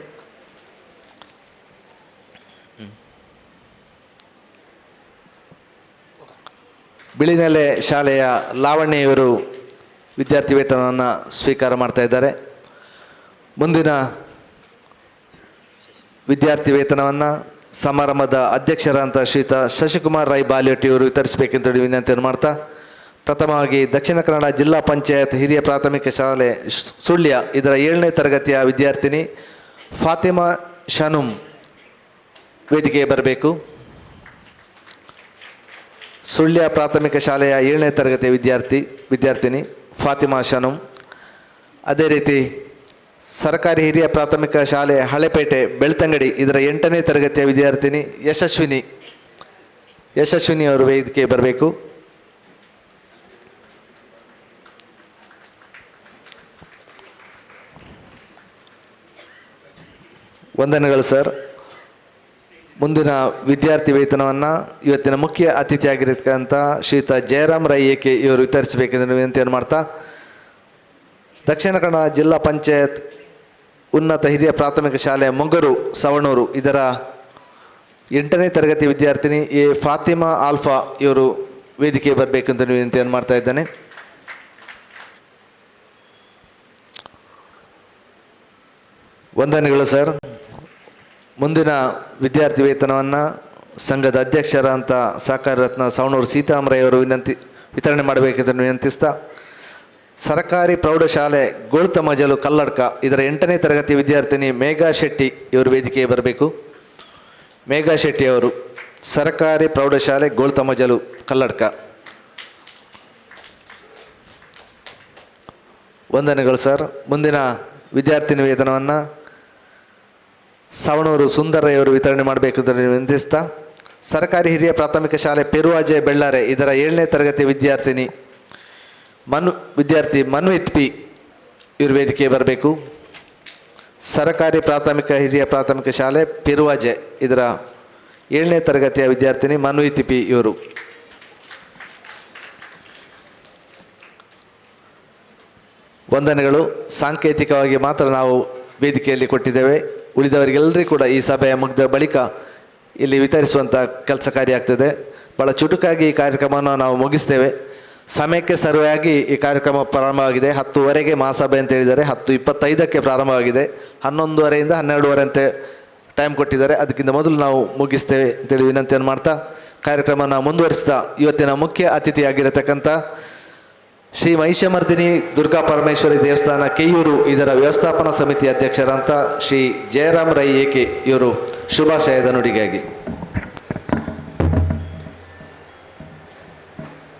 ಬಿಳಿನೆಲೆ ಶಾಲೆಯ ಲಾವಣ್ಯ ಇವರು ವಿದ್ಯಾರ್ಥಿ ವೇತನವನ್ನು ಸ್ವೀಕಾರ ಮಾಡ್ತಾ ಇದ್ದಾರೆ. ಮುಂದಿನ ವಿದ್ಯಾರ್ಥಿ ವೇತನವನ್ನು ಸಮಾರಂಭದ ಅಧ್ಯಕ್ಷರಾದಂಥ ಶ್ರೀಯುತ ಶಶಿಕುಮಾರ್ ರೈ ಬಾಲಿಯೊಟ್ಟಿ ಅವರು ವಿತರಿಸಬೇಕೆಂತೇಳಿ ವಿನಂತಿಯನ್ನು ಮಾಡ್ತಾ, ಪ್ರಥಮವಾಗಿ ದಕ್ಷಿಣ ಕನ್ನಡ ಜಿಲ್ಲಾ ಪಂಚಾಯತ್ ಹಿರಿಯ ಪ್ರಾಥಮಿಕ ಶಾಲೆ ಸುಳ್ಯ ಇದರ 7ನೇ ತರಗತಿಯ ವಿದ್ಯಾರ್ಥಿನಿ ಫಾತಿಮಾ ಶನುಮ್ ವೇದಿಕೆಗೆ ಬರಬೇಕು. ಸುಳ್ಯ ಪ್ರಾಥಮಿಕ ಶಾಲೆಯ 7ನೇ ತರಗತಿಯ ವಿದ್ಯಾರ್ಥಿನಿ ಫಾತಿಮಾ ಶನುಮ್. ಅದೇ ರೀತಿ ಸರ್ಕಾರಿ ಹಿರಿಯ ಪ್ರಾಥಮಿಕ ಶಾಲೆ ಹಳೆಪೇಟೆ ಬೆಳ್ತಂಗಡಿ ಇದರ 8ನೇ ತರಗತಿಯ ವಿದ್ಯಾರ್ಥಿನಿ ಯಶಸ್ವಿನಿ ಅವರು ವೇದಿಕೆಗೆ ಬರಬೇಕು. ವಂದನೆಗಳು ಸರ್. ಮುಂದಿನ ವಿದ್ಯಾರ್ಥಿ ವೇತನವನ್ನು ಇವತ್ತಿನ ಮುಖ್ಯ ಅತಿಥಿಯಾಗಿರತಕ್ಕಂಥ ಶ್ರೀಯುತ ಜಯರಾಮ್ ರೈ ಏಕೆ ಇವರು ವಿತರಿಸಬೇಕೆಂದು ವಿನಂತಿಯನ್ನು ಮಾಡ್ತಾ, ದಕ್ಷಿಣ ಕನ್ನಡ ಜಿಲ್ಲಾ ಪಂಚಾಯತ್ ಉನ್ನತ ಹಿರಿಯ ಪ್ರಾಥಮಿಕ ಶಾಲೆ ಮೊಗರು ಸವಣೂರು ಇದರ 8ನೇ ತರಗತಿ ವಿದ್ಯಾರ್ಥಿನಿ ಎ ಫಾತಿಮಾ ಆಲ್ಫಾ ಇವರು ವೇದಿಕೆಗೆ ಬರಬೇಕೆಂದು ವಿನಂತಿಯನ್ನು ಮಾಡ್ತಾ ಇದ್ದೇನೆ. ವಂದನೆಗಳು ಸರ್. ಮುಂದಿನ ವಿದ್ಯಾರ್ಥಿ ವೇತನವನ್ನು ಸಂಘದ ಅಧ್ಯಕ್ಷರಂತ ಸಹಕಾರ ರತ್ನ ಸವಣೂರು ಸೀತಾರಾಮರಯ್ಯವರು ವಿತರಣೆ ಮಾಡಬೇಕೆಂದು ವಿನಂತಿಸ್ತಾ, ಸರ್ಕಾರಿ ಪ್ರೌಢಶಾಲೆ ಗೋಳ್ತಮಜಲು ಕಲ್ಲಡ್ಕ ಇದರ 8ನೇ ತರಗತಿ ವಿದ್ಯಾರ್ಥಿನಿ ಮೇಘಾ ಶೆಟ್ಟಿ ಇವರು ವೇದಿಕೆಗೆ ಬರಬೇಕು. ಮೇಘಾ ಶೆಟ್ಟಿ ಅವರು ಸರ್ಕಾರಿ ಪ್ರೌಢಶಾಲೆ ಗೋಳ್ತಮಜಲು ಕಲ್ಲಡ್ಕ. ವಂದನೆಗಳು ಸರ್. ಮುಂದಿನ ವಿದ್ಯಾರ್ಥಿನಿ ವೇತನವನ್ನು ಸವಣೂರು ಸುಂದರಯ್ಯವರು ವಿತರಣೆ ಮಾಡಬೇಕೆಂದು ವಿನಂತಿಸ್ತಾ, ಸರ್ಕಾರಿ ಹಿರಿಯ ಪ್ರಾಥಮಿಕ ಶಾಲೆ ಪೆರುವಾಜೆ ಬೆಳ್ಳಾರೆ ಇದರ 7ನೇ ತರಗತಿ ವಿದ್ಯಾರ್ಥಿ ಮನ್ವಿತ್ ಪಿ ಇವರು ವೇದಿಕೆಗೆ ಬರಬೇಕು. ಸರ್ಕಾರಿ ಹಿರಿಯ ಪ್ರಾಥಮಿಕ ಶಾಲೆ ಪೆರುವಾಜೆ ಇದರ 7ನೇ ತರಗತಿಯ ವಿದ್ಯಾರ್ಥಿನಿ ಮನ್ವಿತ್ ಪಿ ಇವರು. ವಂದನೆಗಳು. ಸಾಂಕೇತಿಕವಾಗಿ ಮಾತ್ರ ನಾವು ವೇದಿಕೆಯಲ್ಲಿ ಕೊಟ್ಟಿದ್ದೇವೆ. ಉಳಿದವರಿಗೆಲ್ಲರಿಗೂ ಕೂಡ ಈ ಸಭೆಯ ಮುಗಿದ ಬಳಿಕ ಇಲ್ಲಿ ವಿತರಿಸುವಂಥ ಕೆಲಸ ಕಾರ್ಯ ಆಗ್ತದೆ. ಭಾಳ ಚುಟುಕಾಗಿ ಈ ಕಾರ್ಯಕ್ರಮವನ್ನು ನಾವು ಮುಗಿಸ್ತೇವೆ. ಸಮಯಕ್ಕೆ ಸರಿಯಾಗಿ ಈ ಕಾರ್ಯಕ್ರಮ ಪ್ರಾರಂಭವಾಗಿದೆ. 10:00 ಮಹಾಸಭೆ ಅಂತ ಹೇಳಿದ್ದಾರೆ. 10:25 ಪ್ರಾರಂಭವಾಗಿದೆ. 11:30 12:00 ಅಂತ ಟೈಮ್ ಕೊಟ್ಟಿದ್ದಾರೆ. ಅದಕ್ಕಿಂತ ಮೊದಲು ನಾವು ಮುಗಿಸ್ತೇವೆ ಅಂತೇಳಿ ವಿನಂತಿಯನ್ನು ಮಾಡ್ತಾ ಕಾರ್ಯಕ್ರಮನ ಮುಂದುವರಿಸ್ತಾ, ಇವತ್ತಿನ ಮುಖ್ಯ ಅತಿಥಿಯಾಗಿರತಕ್ಕಂಥ ಶ್ರೀ ಮಹಿಷಮರ್ದಿನಿ ದುರ್ಗಾ ಪರಮೇಶ್ವರಿ ದೇವಸ್ಥಾನ ಕೆಯ್ಯೂರು ಇದರ ವ್ಯವಸ್ಥಾಪನಾ ಸಮಿತಿ ಅಧ್ಯಕ್ಷರಂತ ಶ್ರೀ ಜಯರಾಮ್ ರೈ ಏಕೆ ಇವರು ಶುಭಾಶಯದ ನುಡಿಗಾಗಿ.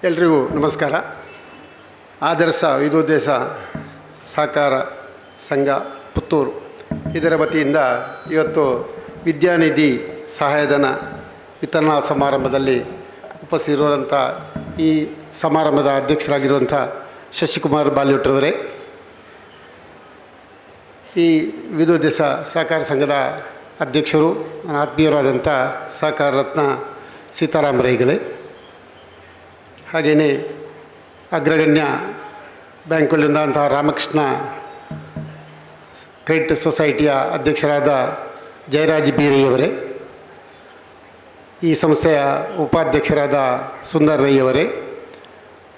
ಎಲ್ರಿಗೂ ನಮಸ್ಕಾರ. ಆದರ್ಶ ವಿದ್ಯೋದ್ದೇಶ ಸಹಕಾರ ಸಂಘ ಪುತ್ತೂರು ಇದರ ವತಿಯಿಂದ ಇವತ್ತು ವಿದ್ಯಾನಿಧಿ ಸಹಾಯಧನ ವಿತರಣಾ ಸಮಾರಂಭದಲ್ಲಿ ಉಪಸ್ಥಿತಿರುವಂಥ ಈ ಸಮಾರಂಭದ ಅಧ್ಯಕ್ಷರಾಗಿರುವಂಥ ಶಶಿಕುಮಾರ್ ಬಾಲಿಯೊಟ್ರವರೇ, ಈ ವಿದ್ಯೋದ್ದೇಶ ಸಹಕಾರ ಸಂಘದ ಅಧ್ಯಕ್ಷರು ನನ್ನ ಆತ್ಮೀಯರಾದಂಥ ಸಹಕಾರ ರತ್ನ ಸೀತಾರಾಮರೈಗಳೇ, ಹಾಗೆಯೇ ಅಗ್ರಗಣ್ಯ ಬ್ಯಾಂಕ್ಗಳಿಂದಂಥ ರಾಮಕೃಷ್ಣ ಕ್ರೆಡಿಟ್ ಸೊಸೈಟಿಯ ಅಧ್ಯಕ್ಷರಾದ ಜಯರಾಜ್ ಬೀರಯ್ಯವರೇ, ಈ ಸಂಸ್ಥೆಯ ಉಪಾಧ್ಯಕ್ಷರಾದ ಸುಂದರ್ ರೈಯವರೇ,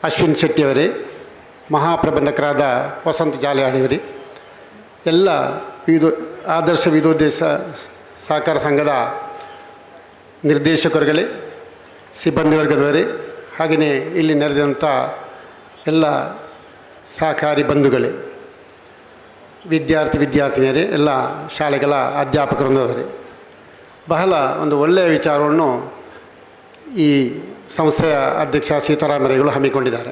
ಅಶ್ವಿನ್ ಶೆಟ್ಟಿಯವರೇ, ಮಹಾಪ್ರಬಂಧಕರಾದ ವಸಂತ ಜಾಲಿಯಾಡಿಯವರೇ, ಎಲ್ಲ ಆದರ್ಶ ವಿದ್ಯೋದ್ದೇಶ ಸಹಕಾರ ಸಂಘದ ನಿರ್ದೇಶಕರುಗಳೇ, ಸಿಬ್ಬಂದಿ ವರ್ಗದವರೇ, ಹಾಗೆಯೇ ಇಲ್ಲಿ ನೆರೆದಂಥ ಎಲ್ಲ ಸಹಕಾರಿ ಬಂಧುಗಳೇ, ವಿದ್ಯಾರ್ಥಿನಿಯರೇ, ಎಲ್ಲ ಶಾಲೆಗಳ ಅಧ್ಯಾಪಕರೊಂದವರೇ, ಬಹಳ ಒಂದು ಒಳ್ಳೆಯ ವಿಚಾರವನ್ನು ಈ ಸಂಸ್ಥೆಯ ಅಧ್ಯಕ್ಷ ಸೀತಾರಾಮರೈಗಳು ಹಮ್ಮಿಕೊಂಡಿದ್ದಾರೆ.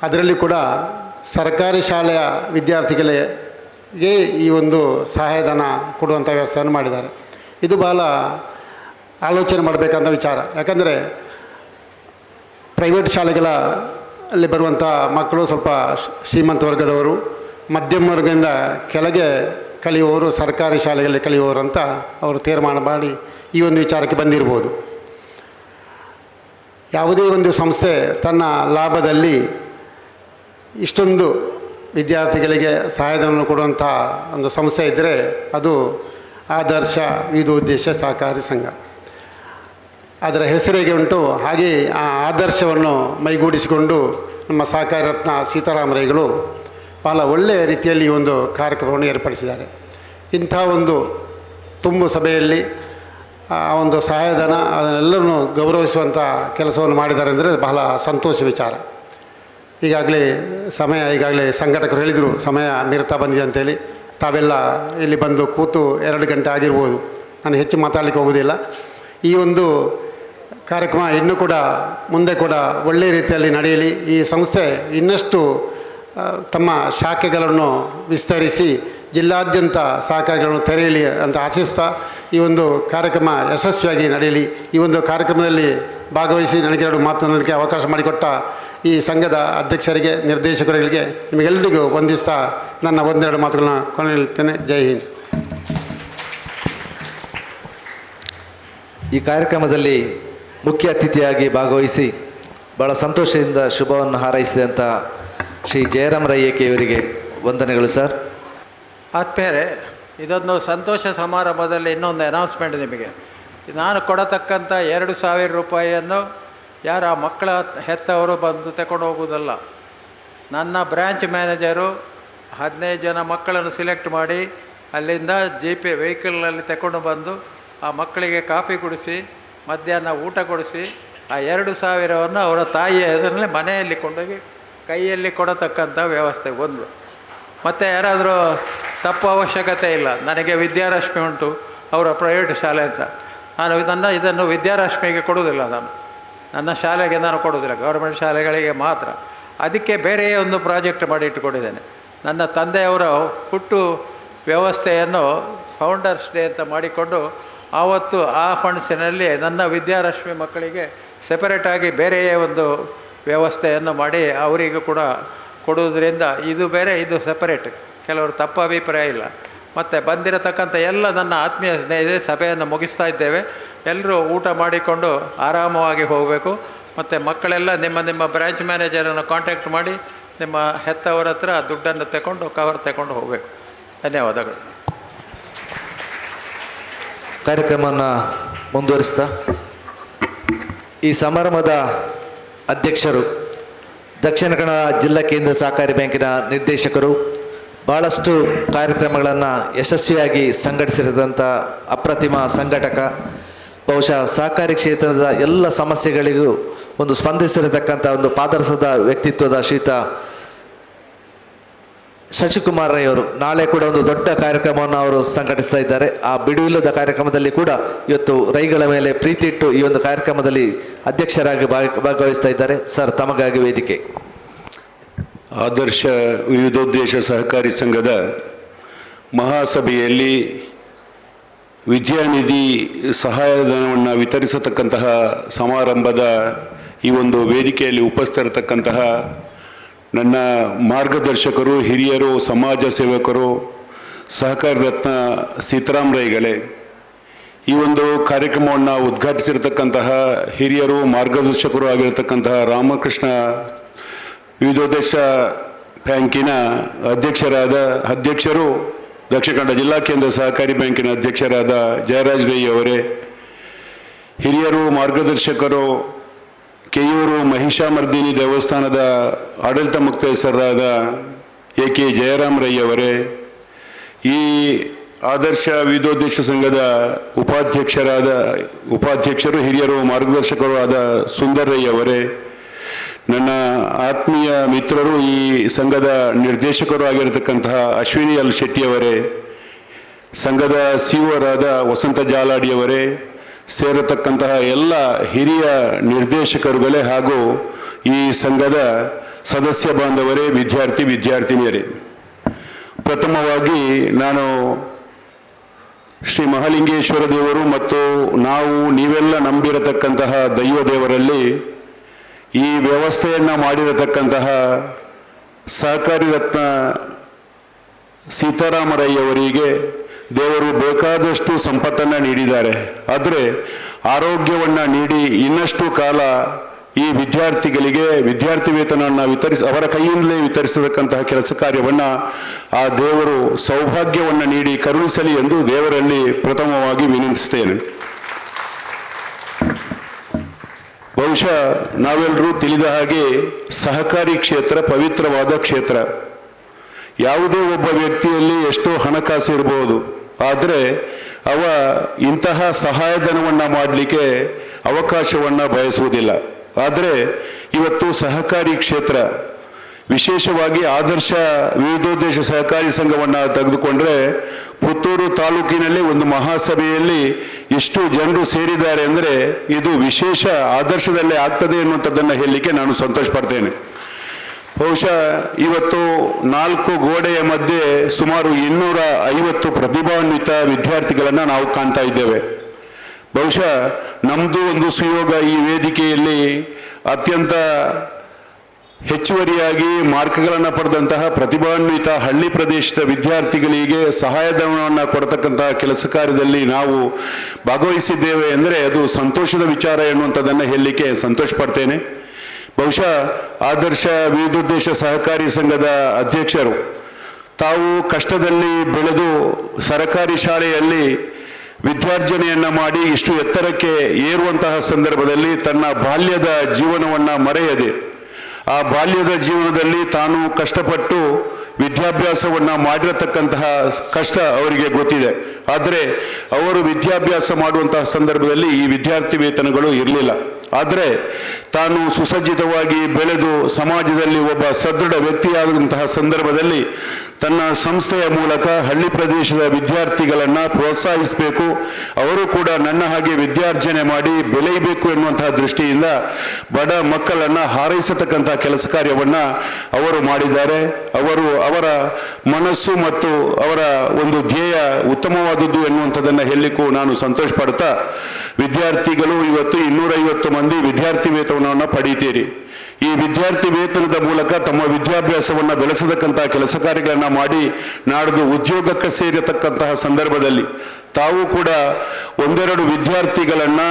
ಅದರಲ್ಲಿ ಕೂಡ ಸರ್ಕಾರಿ ಶಾಲೆಯ ವಿದ್ಯಾರ್ಥಿಗಳಿಗೆ ಈ ಒಂದು ಸಹಾಯಧನ ಕೊಡುವಂಥ ವ್ಯವಸ್ಥೆಯನ್ನು ಮಾಡಿದ್ದಾರೆ. ಇದು ಬಹಳ ಆಲೋಚನೆ ಮಾಡಬೇಕಂತ ವಿಚಾರ. ಯಾಕಂದರೆ ಪ್ರೈವೇಟ್ ಶಾಲೆಗಳಲ್ಲಿ ಬರುವಂಥ ಮಕ್ಕಳು ಸ್ವಲ್ಪ ಶ್ರೀಮಂತ ವರ್ಗದವರು, ಮಧ್ಯಮ ವರ್ಗದಿಂದ ಕೆಳಗೆ ಕಲಿಯುವವರು ಸರ್ಕಾರಿ ಶಾಲೆಗಳಲ್ಲಿ ಕಲಿಯುವವರು ಅಂತ ಅವರು ತೀರ್ಮಾನ ಮಾಡಿ ಈ ಒಂದು ವಿಚಾರಕ್ಕೆ ಬಂದಿರ್ಬೋದು. ಯಾವುದೇ ಒಂದು ಸಂಸ್ಥೆ ತನ್ನ ಲಾಭದಲ್ಲಿ ಇಷ್ಟೊಂದು ವಿದ್ಯಾರ್ಥಿಗಳಿಗೆ ಸಹಾಯಧನವನ್ನು ಕೊಡುವಂಥ ಒಂದು ಸಂಸ್ಥೆ ಇದ್ದರೆ ಅದು ಆದರ್ಶ ವಿದ್ಯೋದ್ದೇಶ ಸಹಕಾರಿ ಸಂಘ. ಅದರ ಹೆಸರಿಗೆ ಉಂಟು. ಹಾಗೆ ಆ ಆದರ್ಶವನ್ನು ಮೈಗೂಡಿಸಿಕೊಂಡು ನಮ್ಮ ಸಹಕಾರ ರತ್ನ ಸೀತಾರಾಮರೈಗಳು ಭಾಳ ಒಳ್ಳೆಯ ರೀತಿಯಲ್ಲಿ ಈ ಒಂದು ಕಾರ್ಯಕ್ರಮವನ್ನು ಏರ್ಪಡಿಸಿದ್ದಾರೆ. ಇಂಥ ಒಂದು ತುಂಬು ಸಭೆಯಲ್ಲಿ ಆ ಒಂದು ಸಹಾಯಧನ ಅದನ್ನೆಲ್ಲರನ್ನು ಗೌರವಿಸುವಂಥ ಕೆಲಸವನ್ನು ಮಾಡಿದ್ದಾರೆ ಅಂದರೆ ಬಹಳ ಸಂತೋಷ ವಿಚಾರ. ಈಗಾಗಲೇ ಸಂಘಟಕರು ಹೇಳಿದರು ಸಮಯ ಮೀರ್ತಾ ಬಂದಿದೆ ಅಂತೇಳಿ. ತಾವೆಲ್ಲ ಇಲ್ಲಿ ಬಂದು ಕೂತು 2 ಗಂಟೆ ಆಗಿರ್ಬೋದು. ನಾನು ಹೆಚ್ಚು ಮಾತಾಡಲಿಕ್ಕೆ ಹೋಗೋದಿಲ್ಲ. ಈ ಒಂದು ಕಾರ್ಯಕ್ರಮ ಇನ್ನೂ ಕೂಡ ಮುಂದೆ ಕೂಡ ಒಳ್ಳೆಯ ರೀತಿಯಲ್ಲಿ ನಡೆಯಲಿ. ಈ ಸಂಸ್ಥೆ ಇನ್ನಷ್ಟು ತಮ್ಮ ಶಾಖೆಗಳನ್ನು ವಿಸ್ತರಿಸಿ ಜಿಲ್ಲಾದ್ಯಂತ ಸಹಕಾರಿಗಳನ್ನು ತೆರೆಯಲಿ ಅಂತ ಆಶಿಸ್ತಾ ಈ ಒಂದು ಕಾರ್ಯಕ್ರಮ ಯಶಸ್ವಿಯಾಗಿ ನಡೆಯಲಿ. ಈ ಒಂದು ಕಾರ್ಯಕ್ರಮದಲ್ಲಿ ಭಾಗವಹಿಸಿ ನನಗೆ 2 ಮಾತನಾಡಲಿಕ್ಕೆ ಅವಕಾಶ ಮಾಡಿಕೊಟ್ಟ ಈ ಸಂಘದ ಅಧ್ಯಕ್ಷರಿಗೆ, ನಿರ್ದೇಶಕರಿಗೆ ನಿಮಗೆಲ್ಲರಿಗೂ ವಂದಿಸ್ತಾ ನನ್ನ 1-2 ಮಾತುಗಳನ್ನ ಕೊನೆಯುತ್ತೇನೆ. ಜೈ ಹಿಂದ್. ಈ ಕಾರ್ಯಕ್ರಮದಲ್ಲಿ ಮುಖ್ಯ ಅತಿಥಿಯಾಗಿ ಭಾಗವಹಿಸಿ ಭಾಳ ಸಂತೋಷದಿಂದ ಶುಭವನ್ನು ಹಾರೈಸಿದಂಥ ಶ್ರೀ ಜಯರಾಮ್ ರೈಯಕ್ಕೆ ಇವರಿಗೆ ವಂದನೆಗಳು ಸರ್. ಆದ್ಮೇಲೆ ಇದೊಂದು ಸಂತೋಷ ಸಮಾರಂಭದಲ್ಲಿ ಇನ್ನೊಂದು ಅನೌನ್ಸ್ಮೆಂಟ್ ನಿಮಗೆ. ನಾನು ಕೊಡತಕ್ಕಂಥ 2,000 ರೂಪಾಯಿಯನ್ನು ಯಾರ ಮಕ್ಕಳ ಹೆತ್ತವರು ಬಂದು ತಗೊಂಡು ಹೋಗುವುದಲ್ಲ. ನನ್ನ ಬ್ರ್ಯಾಂಚ್ ಮ್ಯಾನೇಜರು 15 ಜನ ಮಕ್ಕಳನ್ನು ಸಿಲೆಕ್ಟ್ ಮಾಡಿ ಅಲ್ಲಿಂದ ಜಿ.ಪಿ ವೆಹಿಕಲ್ನಲ್ಲಿ ತಗೊಂಡು ಬಂದು ಆ ಮಕ್ಕಳಿಗೆ ಕಾಫಿ ಕುಡಿಸಿ ಮಧ್ಯಾಹ್ನ ಊಟ ಕೊಡಿಸಿ ಆ 2,000ವನ್ನು ಅವರ ತಾಯಿಯ ಹೆಸರಿನಲ್ಲಿ ಮನೆಯಲ್ಲಿ ಕೊಂಡೋಗಿ ಕೈಯಲ್ಲಿ ಕೊಡತಕ್ಕಂಥ ವ್ಯವಸ್ಥೆ ಒಂದು. ಮತ್ತು ಯಾರಾದರೂ ತಪ್ಪು ಅವಶ್ಯಕತೆ ಇಲ್ಲ. ನನಗೆ ವಿದ್ಯಾರಶ್ಮಿ ಉಂಟು, ಅವರ ಪ್ರೈವೇಟ್ ಶಾಲೆ ಅಂತ. ನಾನು ಇದನ್ನು ವಿದ್ಯಾರಶ್ಮಿಗೆ ಕೊಡುವುದಿಲ್ಲ. ನನ್ನ ಶಾಲೆಗೆ ನಾನು ಕೊಡುವುದಿಲ್ಲ, ಗೌರ್ಮೆಂಟ್ ಶಾಲೆಗಳಿಗೆ ಮಾತ್ರ. ಅದಕ್ಕೆ ಬೇರೆಯೇ ಒಂದು ಪ್ರಾಜೆಕ್ಟ್ ಮಾಡಿ ಇಟ್ಟುಕೊಂಡಿದ್ದೇನೆ. ನನ್ನ ತಂದೆಯವರ ಹುಟ್ಟು ವ್ಯವಸ್ಥೆಯನ್ನು ಫೌಂಡರ್ಸ್ ಡೇ ಅಂತ ಮಾಡಿಕೊಂಡು ಆವತ್ತು ಆ ಫಂಡ್ಸಿನಲ್ಲಿ ನನ್ನ ವಿದ್ಯಾರಶ್ಮಿ ಮಕ್ಕಳಿಗೆ ಸೆಪರೇಟಾಗಿ ಬೇರೆಯೇ ಒಂದು ವ್ಯವಸ್ಥೆಯನ್ನು ಮಾಡಿ ಅವರಿಗೂ ಕೂಡ ಕೊಡುವುದರಿಂದ ಇದು ಬೇರೆ ಇದು ಸೆಪರೇಟ್. ಕೆಲವರು ತಪ್ಪು ಅಭಿಪ್ರಾಯ ಇಲ್ಲ. ಮತ್ತು ಬಂದಿರತಕ್ಕಂಥ ಎಲ್ಲ ನನ್ನ ಆತ್ಮೀಯ ಸ್ನೇಹಿತರೆ ಸಭೆಯನ್ನು ಮುಗಿಸ್ತಾ ಇದ್ದೇವೆ. ಎಲ್ಲರೂ ಊಟ ಮಾಡಿಕೊಂಡು ಆರಾಮವಾಗಿ ಹೋಗಬೇಕು. ಮತ್ತು ಮಕ್ಕಳೆಲ್ಲ ನಿಮ್ಮ ಬ್ರ್ಯಾಂಚ್ ಮ್ಯಾನೇಜರನ್ನು ಕಾಂಟ್ಯಾಕ್ಟ್ ಮಾಡಿ ನಿಮ್ಮ ಹೆತ್ತವರ ಹತ್ರ ದುಡ್ಡನ್ನು ತಗೊಂಡು ಕವರ್ ತಗೊಂಡು ಹೋಗಬೇಕು. ಧನ್ಯವಾದಗಳು. ಕಾರ್ಯಕ್ರಮವನ್ನು ಮುಂದುವರಿಸ್ತಾ ಈ ಸಮಾರಂಭದ ಅಧ್ಯಕ್ಷರು ದಕ್ಷಿಣ ಕನ್ನಡ ಜಿಲ್ಲಾ ಕೇಂದ್ರ ಸಹಕಾರಿ ಬ್ಯಾಂಕಿನ ನಿರ್ದೇಶಕರು, ಭಾಳಷ್ಟು ಕಾರ್ಯಕ್ರಮಗಳನ್ನು ಯಶಸ್ವಿಯಾಗಿ ಸಂಘಟಿಸಿದಂಥ ಅಪ್ರತಿಮ ಸಂಘಟಕ, ಬಹುಶಃ ಸಹಕಾರಿ ಕ್ಷೇತ್ರದ ಎಲ್ಲ ಸಮಸ್ಯೆಗಳಿಗೂ ಒಂದು ಸ್ಪಂದಿಸಿರತಕ್ಕಂಥ ಒಂದು ಪಾದರಸದ ವ್ಯಕ್ತಿತ್ವದ ಶ್ರೀಯುತ ಶಶಿಕುಮಾರ್ ರೈ ಅವರು ನಾಳೆ ಕೂಡ ಒಂದು ದೊಡ್ಡ ಕಾರ್ಯಕ್ರಮವನ್ನು ಅವರು ಸಂಘಟಿಸ್ತಾ ಇದ್ದಾರೆ. ಆ ಬಿಡುವಿಲ್ಲದ ಕಾರ್ಯಕ್ರಮದಲ್ಲಿ ಕೂಡ ಇವತ್ತು ರೈಗಳ ಮೇಲೆ ಪ್ರೀತಿ ಇಟ್ಟು ಈ ಒಂದು ಕಾರ್ಯಕ್ರಮದಲ್ಲಿ ಅಧ್ಯಕ್ಷರಾಗಿ ಭಾಗವಹಿಸ್ತಾ ಇದ್ದಾರೆ. ಸರ್, ತಮಗಾಗಿ ವೇದಿಕೆ. ಆದರ್ಶ ವಿವಿಧೋದ್ದೇಶ ಸಹಕಾರಿ ಸಂಘದ ಮಹಾಸಭೆಯಲ್ಲಿ ವಿದ್ಯಾನಿಧಿ ಸಹಾಯಧನವನ್ನು ವಿತರಿಸತಕ್ಕಂತಹ ಸಮಾರಂಭದ ಈ ಒಂದು ವೇದಿಕೆಯಲ್ಲಿ ಉಪಸ್ಥಿತರತಕ್ಕಂತಹ ನನ್ನ ಮಾರ್ಗದರ್ಶಕರು, ಹಿರಿಯರು, ಸಮಾಜ ಸೇವಕರು, ಸಹಕಾರಿ ರತ್ನ ಸೀತಾರಾಮ್ ರೈಗಳೇ, ಈ ಒಂದು ಕಾರ್ಯಕ್ರಮವನ್ನು ಉದ್ಘಾಟಿಸಿರತಕ್ಕಂತಹ ಹಿರಿಯರು, ಮಾರ್ಗದರ್ಶಕರು ಆಗಿರತಕ್ಕಂತಹ ರಾಮಕೃಷ್ಣ ವಿವಿಧೋದ್ದೇಶ ಬ್ಯಾಂಕಿನ ಅಧ್ಯಕ್ಷರು, ದಕ್ಷಿಣ ಕನ್ನಡ ಜಿಲ್ಲಾ ಕೇಂದ್ರ ಸಹಕಾರಿ ಬ್ಯಾಂಕಿನ ಅಧ್ಯಕ್ಷರಾದ ಜಯರಾಜ್ ರೈ ಅವರೇ, ಹಿರಿಯರು, ಮಾರ್ಗದರ್ಶಕರು, ಕೆಯೂರು ಮಹಿಷಾಮರ್ದಿನಿ ದೇವಸ್ಥಾನದ ಆಡಳಿತ ಮುಕ್ತೇಶ್ವರರಾದ ಎ.ಕೆ. ಜಯರಾಮ್ ರೈ ಅವರೇ, ಈ ಆದರ್ಶ ವಿವಿಧೋದ್ದೇಶ ಸಂಘದ ಉಪಾಧ್ಯಕ್ಷರು, ಹಿರಿಯರು, ಮಾರ್ಗದರ್ಶಕರು ಆದ ಸುಂದರ್ ರೈ ಅವರೇ, ನನ್ನ ಆತ್ಮೀಯ ಮಿತ್ರರು, ಈ ಸಂಘದ ನಿರ್ದೇಶಕರು ಆಗಿರತಕ್ಕಂತಹ ಅಶ್ವಿನಿ ಎಲ್ ಶೆಟ್ಟಿಯವರೇ, ಸಂಘದ ಸಿಒರಾದ ವಸಂತ ಜಾಲಾಡಿಯವರೇ, ಸೇರತಕ್ಕಂತಹ ಎಲ್ಲ ಹಿರಿಯ ನಿರ್ದೇಶಕರುಗಳೇ ಹಾಗೂ ಈ ಸಂಘದ ಸದಸ್ಯ ಬಾಂಧವರೇ, ವಿದ್ಯಾರ್ಥಿನಿಯರೇ, ಪ್ರಥಮವಾಗಿ ನಾನು ಶ್ರೀ ಮಹಾಲಿಂಗೇಶ್ವರ ದೇವರು ಮತ್ತು ನೀವೆಲ್ಲ ನಂಬಿರತಕ್ಕಂತಹ ದೈವ ದೇವರಲ್ಲಿ ಈ ವ್ಯವಸ್ಥೆಯನ್ನು ಮಾಡಿರತಕ್ಕಂತಹ ಸಹಕಾರಿ ರತ್ನ ಸೀತಾರಾಮರಯ್ಯವರಿಗೆ ದೇವರು ಬೇಕಾದಷ್ಟು ಸಂಪತ್ತನ್ನು ನೀಡಿದ್ದಾರೆ. ಆದರೆ ಆರೋಗ್ಯವನ್ನು ನೀಡಿ ಇನ್ನಷ್ಟು ಕಾಲ ಈ ವಿದ್ಯಾರ್ಥಿಗಳಿಗೆ ವಿದ್ಯಾರ್ಥಿ ವೇತನವನ್ನು ಅವರ ಕೈಯಿಂದಲೇ ವಿತರಿಸತಕ್ಕಂತಹ ಕೆಲಸ ಕಾರ್ಯವನ್ನು ಆ ದೇವರು ಸೌಭಾಗ್ಯವನ್ನು ನೀಡಿ ಕರುಣಿಸಲಿ ಎಂದು ದೇವರಲ್ಲಿ ಪ್ರಥಮವಾಗಿ ವಿನಂತಿಸ್ತೇನೆ. ಬಹುಶಃ ನಾವೆಲ್ಲರೂ ತಿಳಿದ ಹಾಗೆ ಸಹಕಾರಿ ಕ್ಷೇತ್ರ ಪವಿತ್ರವಾದ ಕ್ಷೇತ್ರ. ಯಾವುದೇ ಒಬ್ಬ ವ್ಯಕ್ತಿಯಲ್ಲಿ ಎಷ್ಟೋ ಹಣಕಾಸು ಇರಬಹುದು, ಆದರೆ ಅವ ಇಂತಹ ಸಹಾಯಧನವನ್ನು ಮಾಡಲಿಕ್ಕೆ ಅವಕಾಶವನ್ನು ಬಯಸುವುದಿಲ್ಲ. ಆದರೆ ಇವತ್ತು ಸಹಕಾರಿ ಕ್ಷೇತ್ರ, ವಿಶೇಷವಾಗಿ ಆದರ್ಶ ವಿವಿಧೋದ್ದೇಶ ಸಹಕಾರಿ ಸಂಘವನ್ನು ತೆಗೆದುಕೊಂಡ್ರೆ ಪುತ್ತೂರು ತಾಲೂಕಿನಲ್ಲಿ ಒಂದು ಮಹಾಸಭೆಯಲ್ಲಿ ಎಷ್ಟು ಜನರು ಸೇರಿದ್ದಾರೆ ಅಂದರೆ ಇದು ವಿಶೇಷ ಆದರ್ಶದಲ್ಲೇ ಆಗ್ತದೆ ಎನ್ನುವಂಥದ್ದನ್ನು ಹೇಳಲಿಕ್ಕೆ ನಾನು ಸಂತೋಷ ಪಡ್ತೇನೆ. ಬಹುಶಃ ಇವತ್ತು 4 ಗೋಡೆಯ ಮಧ್ಯೆ ಸುಮಾರು 250 ಪ್ರತಿಭಾನ್ವಿತ ವಿದ್ಯಾರ್ಥಿಗಳನ್ನು ನಾವು ಕಾಣ್ತಾ ಇದ್ದೇವೆ. ಬಹುಶಃ ನಮ್ಮದು ಒಂದು ಸುಯೋಗ ಈ ವೇದಿಕೆಯಲ್ಲಿ ಅತ್ಯಂತ ಹೆಚ್ಚುವರಿಯಾಗಿ ಮಾರ್ಕ್ಗಳನ್ನು ಪಡೆದಂತಹ ಪ್ರತಿಭಾನ್ವಿತ ಹಳ್ಳಿ ಪ್ರದೇಶದ ವಿದ್ಯಾರ್ಥಿಗಳಿಗೆ ಸಹಾಯಧನವನ್ನು ಕೊಡತಕ್ಕಂತಹ ಕೆಲಸ ಕಾರ್ಯದಲ್ಲಿ ನಾವು ಭಾಗವಹಿಸಿದ್ದೇವೆ ಅಂದರೆ ಅದು ಸಂತೋಷದ ವಿಚಾರ ಎನ್ನುವಂಥದ್ದನ್ನು ಹೇಳಲಿಕ್ಕೆ ಸಂತೋಷ ಪಡ್ತೇನೆ. ಬಹುಶಃ ಆದರ್ಶ ವಿವಿಧೋದ್ದೇಶ ಸಹಕಾರಿ ಸಂಘದ ಅಧ್ಯಕ್ಷರು ತಾವು ಕಷ್ಟದಲ್ಲಿ ಬೆಳೆದು ಸರಕಾರಿ ಶಾಲೆಯಲ್ಲಿ ವಿದ್ಯಾರ್ಜನೆಯನ್ನು ಮಾಡಿ ಇಷ್ಟು ಎತ್ತರಕ್ಕೆ ಏರುವಂತಹ ಸಂದರ್ಭದಲ್ಲಿ ತನ್ನ ಬಾಲ್ಯದ ಜೀವನವನ್ನು ಮರೆಯದೆ ಆ ಬಾಲ್ಯದ ಜೀವನದಲ್ಲಿ ತಾನು ಕಷ್ಟಪಟ್ಟು ವಿದ್ಯಾಭ್ಯಾಸವನ್ನು ಮಾಡಿರತಕ್ಕಂತಹ ಕಷ್ಟ ಅವರಿಗೆ ಗೊತ್ತಿದೆ. ಆದರೆ ಅವರು ವಿದ್ಯಾಭ್ಯಾಸ ಮಾಡುವಂತಹ ಸಂದರ್ಭದಲ್ಲಿ ಈ ವಿದ್ಯಾರ್ಥಿ ವೇತನಗಳು ಇರಲಿಲ್ಲ. ಆದರೆ ತಾನು ಸುಸಜ್ಜಿತವಾಗಿ ಬೆಳೆದು ಸಮಾಜದಲ್ಲಿ ಒಬ್ಬ ಸದೃಢ ವ್ಯಕ್ತಿಯಾದಂತಹ ಸಂದರ್ಭದಲ್ಲಿ ತನ್ನ ಸಂಸ್ಥೆಯ ಮೂಲಕ ಹಳ್ಳಿ ಪ್ರದೇಶದ ವಿದ್ಯಾರ್ಥಿಗಳನ್ನು ಪ್ರೋತ್ಸಾಹಿಸಬೇಕು, ಅವರು ಕೂಡ ನನ್ನ ಹಾಗೆ ವಿದ್ಯಾರ್ಜನೆ ಮಾಡಿ ಬೆಳೆಯಬೇಕು ಎನ್ನುವಂತಹ ದೃಷ್ಟಿಯಿಂದ ಬಡ ಮಕ್ಕಳನ್ನು ಹಾರೈಸತಕ್ಕಂತಹ ಕೆಲಸ ಕಾರ್ಯವನ್ನು ಅವರು ಮಾಡಿದ್ದಾರೆ. ಅವರ ಮನಸ್ಸು ಮತ್ತು ಅವರ ಒಂದು ಧ್ಯೇಯ ಉತ್ತಮವಾದದ್ದು ಎನ್ನುವಂಥದ್ದನ್ನು ಹೇಳಲಿಕ್ಕೂ ನಾನು ಸಂತೋಷ ಪಡ್ತಾ, ವಿದ್ಯಾರ್ಥಿಗಳು ಇವತ್ತು 250 ಮಂದಿ ವಿದ್ಯಾರ್ಥಿ ವೇತನವನ್ನು ಪಡೀತೀರಿ. ಈ ವಿದ್ಯಾರ್ಥಿ ವೇತನದ ಮೂಲಕ ತಮ್ಮ ವಿದ್ಯಾಭ್ಯಾಸವನ್ನು ಬೆಳೆಸತಕ್ಕಂತಹ ಕೆಲಸ ಕಾರ್ಯಗಳನ್ನು ಮಾಡಿ ನಾಡ್ದು ಉದ್ಯೋಗಕ್ಕೆ ಸೇರತಕ್ಕಂತಹ ಸಂದರ್ಭದಲ್ಲಿ ತಾವು ಕೂಡ ಒಂದೆರಡು ವಿದ್ಯಾರ್ಥಿಗಳನ್ನು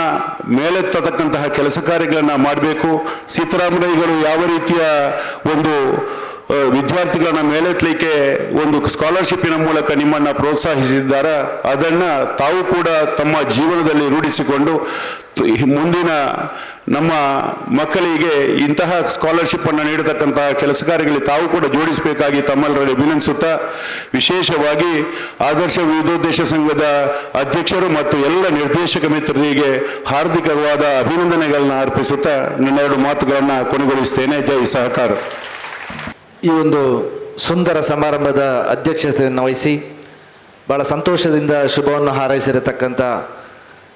ಮೇಲೆತ್ತತಕ್ಕಂತಹ ಕೆಲಸ ಕಾರ್ಯಗಳನ್ನು ಮಾಡಬೇಕು. ಸಿದ್ದರಾಮಯ್ಯಗಳು ಯಾವ ರೀತಿಯ ಒಂದು ವಿದ್ಯಾರ್ಥಿಗಳನ್ನ ಮೇಲೆತ್ತಲಿಕ್ಕೆ ಒಂದು ಸ್ಕಾಲರ್ಶಿಪ್ಪಿನ ಮೂಲಕ ನಿಮ್ಮನ್ನು ಪ್ರೋತ್ಸಾಹಿಸಿದ್ದಾರೆ, ಅದನ್ನು ತಾವು ಕೂಡ ತಮ್ಮ ಜೀವನದಲ್ಲಿ ರೂಢಿಸಿಕೊಂಡು ಮುಂದಿನ ನಮ್ಮ ಮಕ್ಕಳಿಗೆ ಇಂತಹ ಸ್ಕಾಲರ್ಶಿಪ್ಪನ್ನು ನೀಡತಕ್ಕಂತಹ ಕೆಲಸ ಕಾರ್ಯಗಳಲ್ಲಿ ತಾವು ಕೂಡ ಜೋಡಿಸಬೇಕಾಗಿ ತಮ್ಮೆಲ್ಲರಲ್ಲಿ ವಿನಂತಿಸುತ್ತಾ, ವಿಶೇಷವಾಗಿ ಆದರ್ಶ ವಿವಿಧೋದ್ದೇಶ ಸಂಘದ ಅಧ್ಯಕ್ಷರು ಮತ್ತು ಎಲ್ಲ ನಿರ್ದೇಶಕ ಮಿತ್ರರಿಗೆ ಹಾರ್ದಿಕವಾದ ಅಭಿನಂದನೆಗಳನ್ನು ಅರ್ಪಿಸುತ್ತಾ ನನ್ನೆರಡು ಮಾತುಗಳನ್ನು ಕೊನೆಗೊಳಿಸ್ತೇನೆ. ಜೈ ಸಹಕಾರ. ಈ ಒಂದು ಸುಂದರ ಸಮಾರಂಭದ ಅಧ್ಯಕ್ಷತೆಯನ್ನು ವಹಿಸಿ ಭಾಳ ಸಂತೋಷದಿಂದ ಶುಭವನ್ನು ಹಾರೈಸಿರತಕ್ಕಂಥ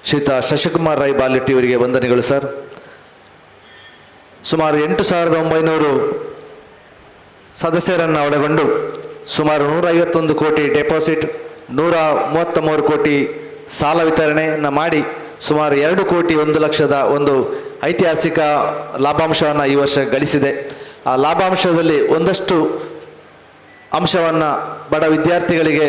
ಶ್ರೀಯುತ ಶಶಿಕುಮಾರ್ ರೈ ಬಾಲ್ಯಟ್ಟಿ ಅವರಿಗೆ ವಂದನೆಗಳು ಸರ್. ಸುಮಾರು 8,900 ಸದಸ್ಯರನ್ನು ಒಳಗೊಂಡು ಸುಮಾರು 151 ಕೋಟಿ ಡೆಪಾಸಿಟ್, 133 ಕೋಟಿ ಸಾಲ ವಿತರಣೆಯನ್ನು ಮಾಡಿ ಸುಮಾರು 2 ಕೋಟಿ 1 ಲಕ್ಷದ ಒಂದು ಐತಿಹಾಸಿಕ ಲಾಭಾಂಶವನ್ನು ಈ ವರ್ಷ ಗಳಿಸಿದೆ. ಆ ಲಾಭಾಂಶದಲ್ಲಿ ಒಂದಷ್ಟು ಅಂಶವನ್ನು ಬಡ ವಿದ್ಯಾರ್ಥಿಗಳಿಗೆ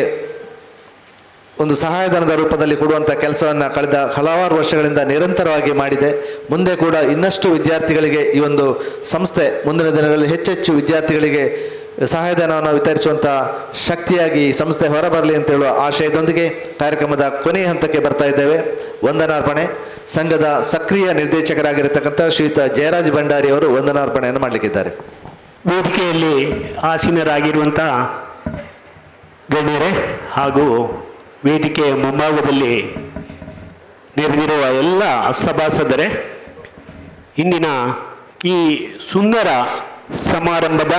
ಒಂದು ಸಹಾಯಧನದ ರೂಪದಲ್ಲಿ ಕೊಡುವಂಥ ಕೆಲಸವನ್ನು ಕಳೆದ ಹಲವಾರು ವರ್ಷಗಳಿಂದ ನಿರಂತರವಾಗಿ ಮಾಡಿದೆ. ಮುಂದೆ ಕೂಡ ಇನ್ನಷ್ಟು ವಿದ್ಯಾರ್ಥಿಗಳಿಗೆ ಈ ಒಂದು ಸಂಸ್ಥೆ ಮುಂದಿನ ದಿನಗಳಲ್ಲಿ ಹೆಚ್ಚೆಚ್ಚು ವಿದ್ಯಾರ್ಥಿಗಳಿಗೆ ಸಹಾಯಧನವನ್ನು ವಿತರಿಸುವಂಥ ಶಕ್ತಿಯಾಗಿ ಈ ಸಂಸ್ಥೆ ಹೊರಬರಲಿ ಅಂತ ಹೇಳುವ ಆಶಯದೊಂದಿಗೆ ಕಾರ್ಯಕ್ರಮದ ಕೊನೆಯ ಹಂತಕ್ಕೆ ಬರ್ತಾ ಇದ್ದೇವೆ. ವಂದನಾರ್ಪಣೆ. ಸಂಘದ ಸಕ್ರಿಯ ನಿರ್ದೇಶಕರಾಗಿರತಕ್ಕಂಥ ಶ್ರೀಯುತ ಜಯರಾಜ್ ಭಂಡಾರಿ ಅವರು ವಂದನಾರ್ಪಣೆಯನ್ನು ಮಾಡಲಿಕ್ಕಿದ್ದಾರೆ. ವೇದಿಕೆಯಲ್ಲಿ ಆಸೀನರಾಗಿರುವಂಥ ಗಣ್ಯರೇ ಹಾಗೂ ವೇದಿಕೆಯ ಮುಂಭಾಗದಲ್ಲಿ ನೆರೆದಿರುವ ಎಲ್ಲ ಸಭಾಸದರೇ, ಇಂದಿನ ಈ ಸುಂದರ ಸಮಾರಂಭದ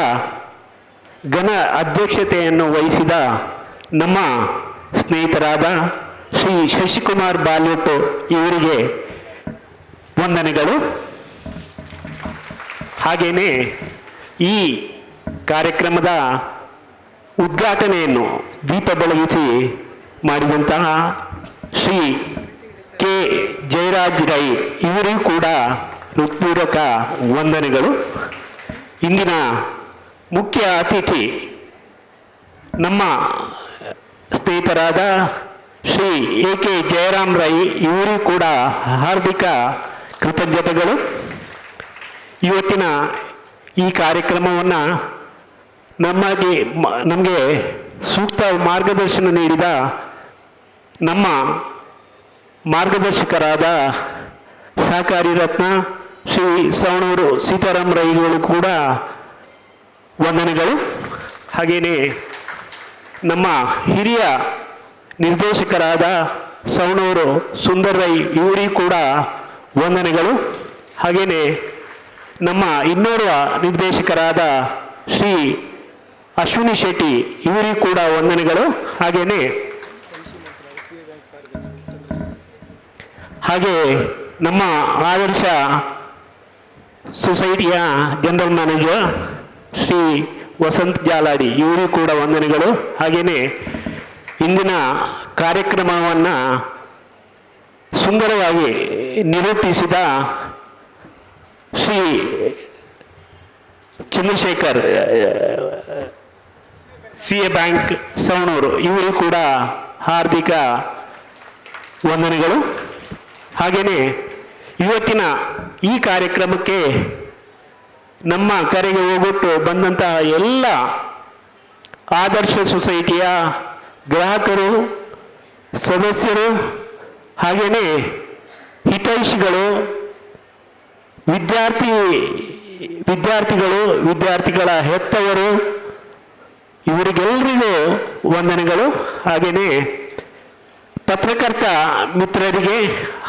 ಘನ ಅಧ್ಯಕ್ಷತೆಯನ್ನು ವಹಿಸಿದ ನಮ್ಮ ಸ್ನೇಹಿತರಾದ ಶ್ರೀ ಶಶಿಕುಮಾರ್ ಬಾಲ್ಯಟ್ಟು ಇವರಿಗೆ ವಂದನೆಗಳು. ಹಾಗೆಯೇ ಈ ಕಾರ್ಯಕ್ರಮದ ಉದ್ಘಾಟನೆಯನ್ನು ದೀಪ ಬೆಳಗಿಸಿ ಮಾಡಿದಂತಹ ಶ್ರೀ ಕೆ ಜಯರಾಜ್ ರೈ ಇವರಿಗೂ ಕೂಡ ಹೃತ್ಪೂರ್ವಕ ವಂದನೆಗಳು. ಇಂದಿನ ಮುಖ್ಯ ಅತಿಥಿ ನಮ್ಮ ಸ್ನೇಹಿತರಾದ ಶ್ರೀ ಎ ಕೆ ಜಯರಾಮ್ ರೈ ಇವರಿಗೂ ಕೂಡ ಹಾರ್ದಿಕ ಕೃತಜ್ಞತೆಗಳು. ಇವತ್ತಿನ ಈ ಕಾರ್ಯಕ್ರಮವನ್ನು ನಮಗೆ ಸೂಕ್ತ ಮಾರ್ಗದರ್ಶನ ನೀಡಿದ ನಮ್ಮ ಮಾರ್ಗದರ್ಶಕರಾದ ಸಹಕಾರಿ ರತ್ನ ಶ್ರೀ ಸವಣೂರು ಸೀತಾರಾಮ್ ರೈಗಳು ಕೂಡ ವಂದನೆಗಳು. ಹಾಗೆಯೇ ನಮ್ಮ ಹಿರಿಯ ನಿರ್ದೇಶಕರಾದ ಸವಣೂರು ಸುಂದರ್ ರೈ ಇವರಿಗೂ ಕೂಡ ವಂದನೆಗಳು. ಹಾಗೆಯೇ ನಮ್ಮ ಇನ್ನೋರ್ವ ನಿರ್ದೇಶಕರಾದ ಶ್ರೀ ಅಶ್ವಿನಿ ಶೆಟ್ಟಿ ಇವರಿಗೂ ಕೂಡ ವಂದನೆಗಳು. ಹಾಗೆ ನಮ್ಮ ಆದರ್ಶ ಸೊಸೈಟಿಯ ಜನರಲ್ ಮ್ಯಾನೇಜರ್ ಶ್ರೀ ವಸಂತ್ ಜಾಲಾಡಿ ಇವರಿಗೂ ಕೂಡ ವಂದನೆಗಳು. ಹಾಗೆಯೇ ಇಂದಿನ ಕಾರ್ಯಕ್ರಮವನ್ನು ಸುಂದರವಾಗಿ ನಿರೂಪಿಸಿದ ಶ್ರೀ ಚಂದ್ರಶೇಖರ್ CA ಬ್ಯಾಂಕ್ ಸವಣೂರು, ಇವರಿಗೂ ಕೂಡ ಹಾರ್ದಿಕ ವಂದನೆಗಳು. ಹಾಗೆಯೇ ಇವತ್ತಿನ ಈ ಕಾರ್ಯಕ್ರಮಕ್ಕೆ ನಮ್ಮ ಕರೆಗೆ ಹೋಗೊಟ್ಟು ಬಂದಂತಹ ಎಲ್ಲ ಆದರ್ಶ ಸೊಸೈಟಿಯ ಗ್ರಾಹಕರು, ಸದಸ್ಯರು, ಹಾಗೆಯೇ ಹಿತೈಷಿಗಳು, ವಿದ್ಯಾರ್ಥಿಗಳು, ವಿದ್ಯಾರ್ಥಿಗಳ ಹೆತ್ತವರು, ಇವರಿಗೆಲ್ಲರಿಗೂ ವಂದನೆಗಳು. ಹಾಗೆಯೇ ಪತ್ರಕರ್ತ ಮಿತ್ರರಿಗೆ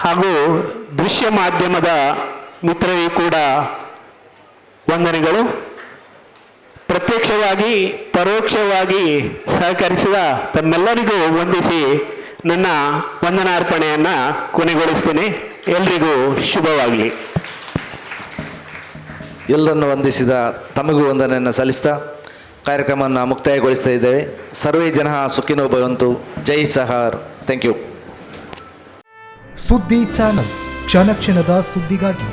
ಹಾಗೂ ದೃಶ್ಯ ಮಾಧ್ಯಮದ ಮಿತ್ರರಿಗೂ ಕೂಡ ವಂದನೆಗಳು. ಪ್ರತ್ಯಕ್ಷವಾಗಿ ಪರೋಕ್ಷವಾಗಿ ಸಹಕರಿಸಿದ ತಮ್ಮೆಲ್ಲರಿಗೂ ವಂದಿಸಿ ನನ್ನ ವಂದನಾರ್ಪಣೆಯನ್ನು ಕೊನೆಗೊಳಿಸ್ತೇನೆ. ಎಲ್ರಿಗೂ ಶುಭವಾಗಲಿ. ಎಲ್ಲರನ್ನು ವಂದಿಸಿದ ತಮಗೂ ವಂದನೆಯನ್ನು ಸಲ್ಲಿಸ್ತಾ ಕಾರ್ಯಕ್ರಮವನ್ನು ಮುಕ್ತಾಯಗೊಳಿಸ್ತಾ ಇದ್ದೇವೆ. ಸರ್ವೇ ಜನಃ ಸುಖಿನೋ ಭವಂತು. ಜೈ ಸಹಾರ್. Thank you. ಸುದ್ದಿ ಚಾನಲ್, ಕ್ಷಣ ಕ್ಷಣದ ಸುದ್ದಿಗಾಗಿ.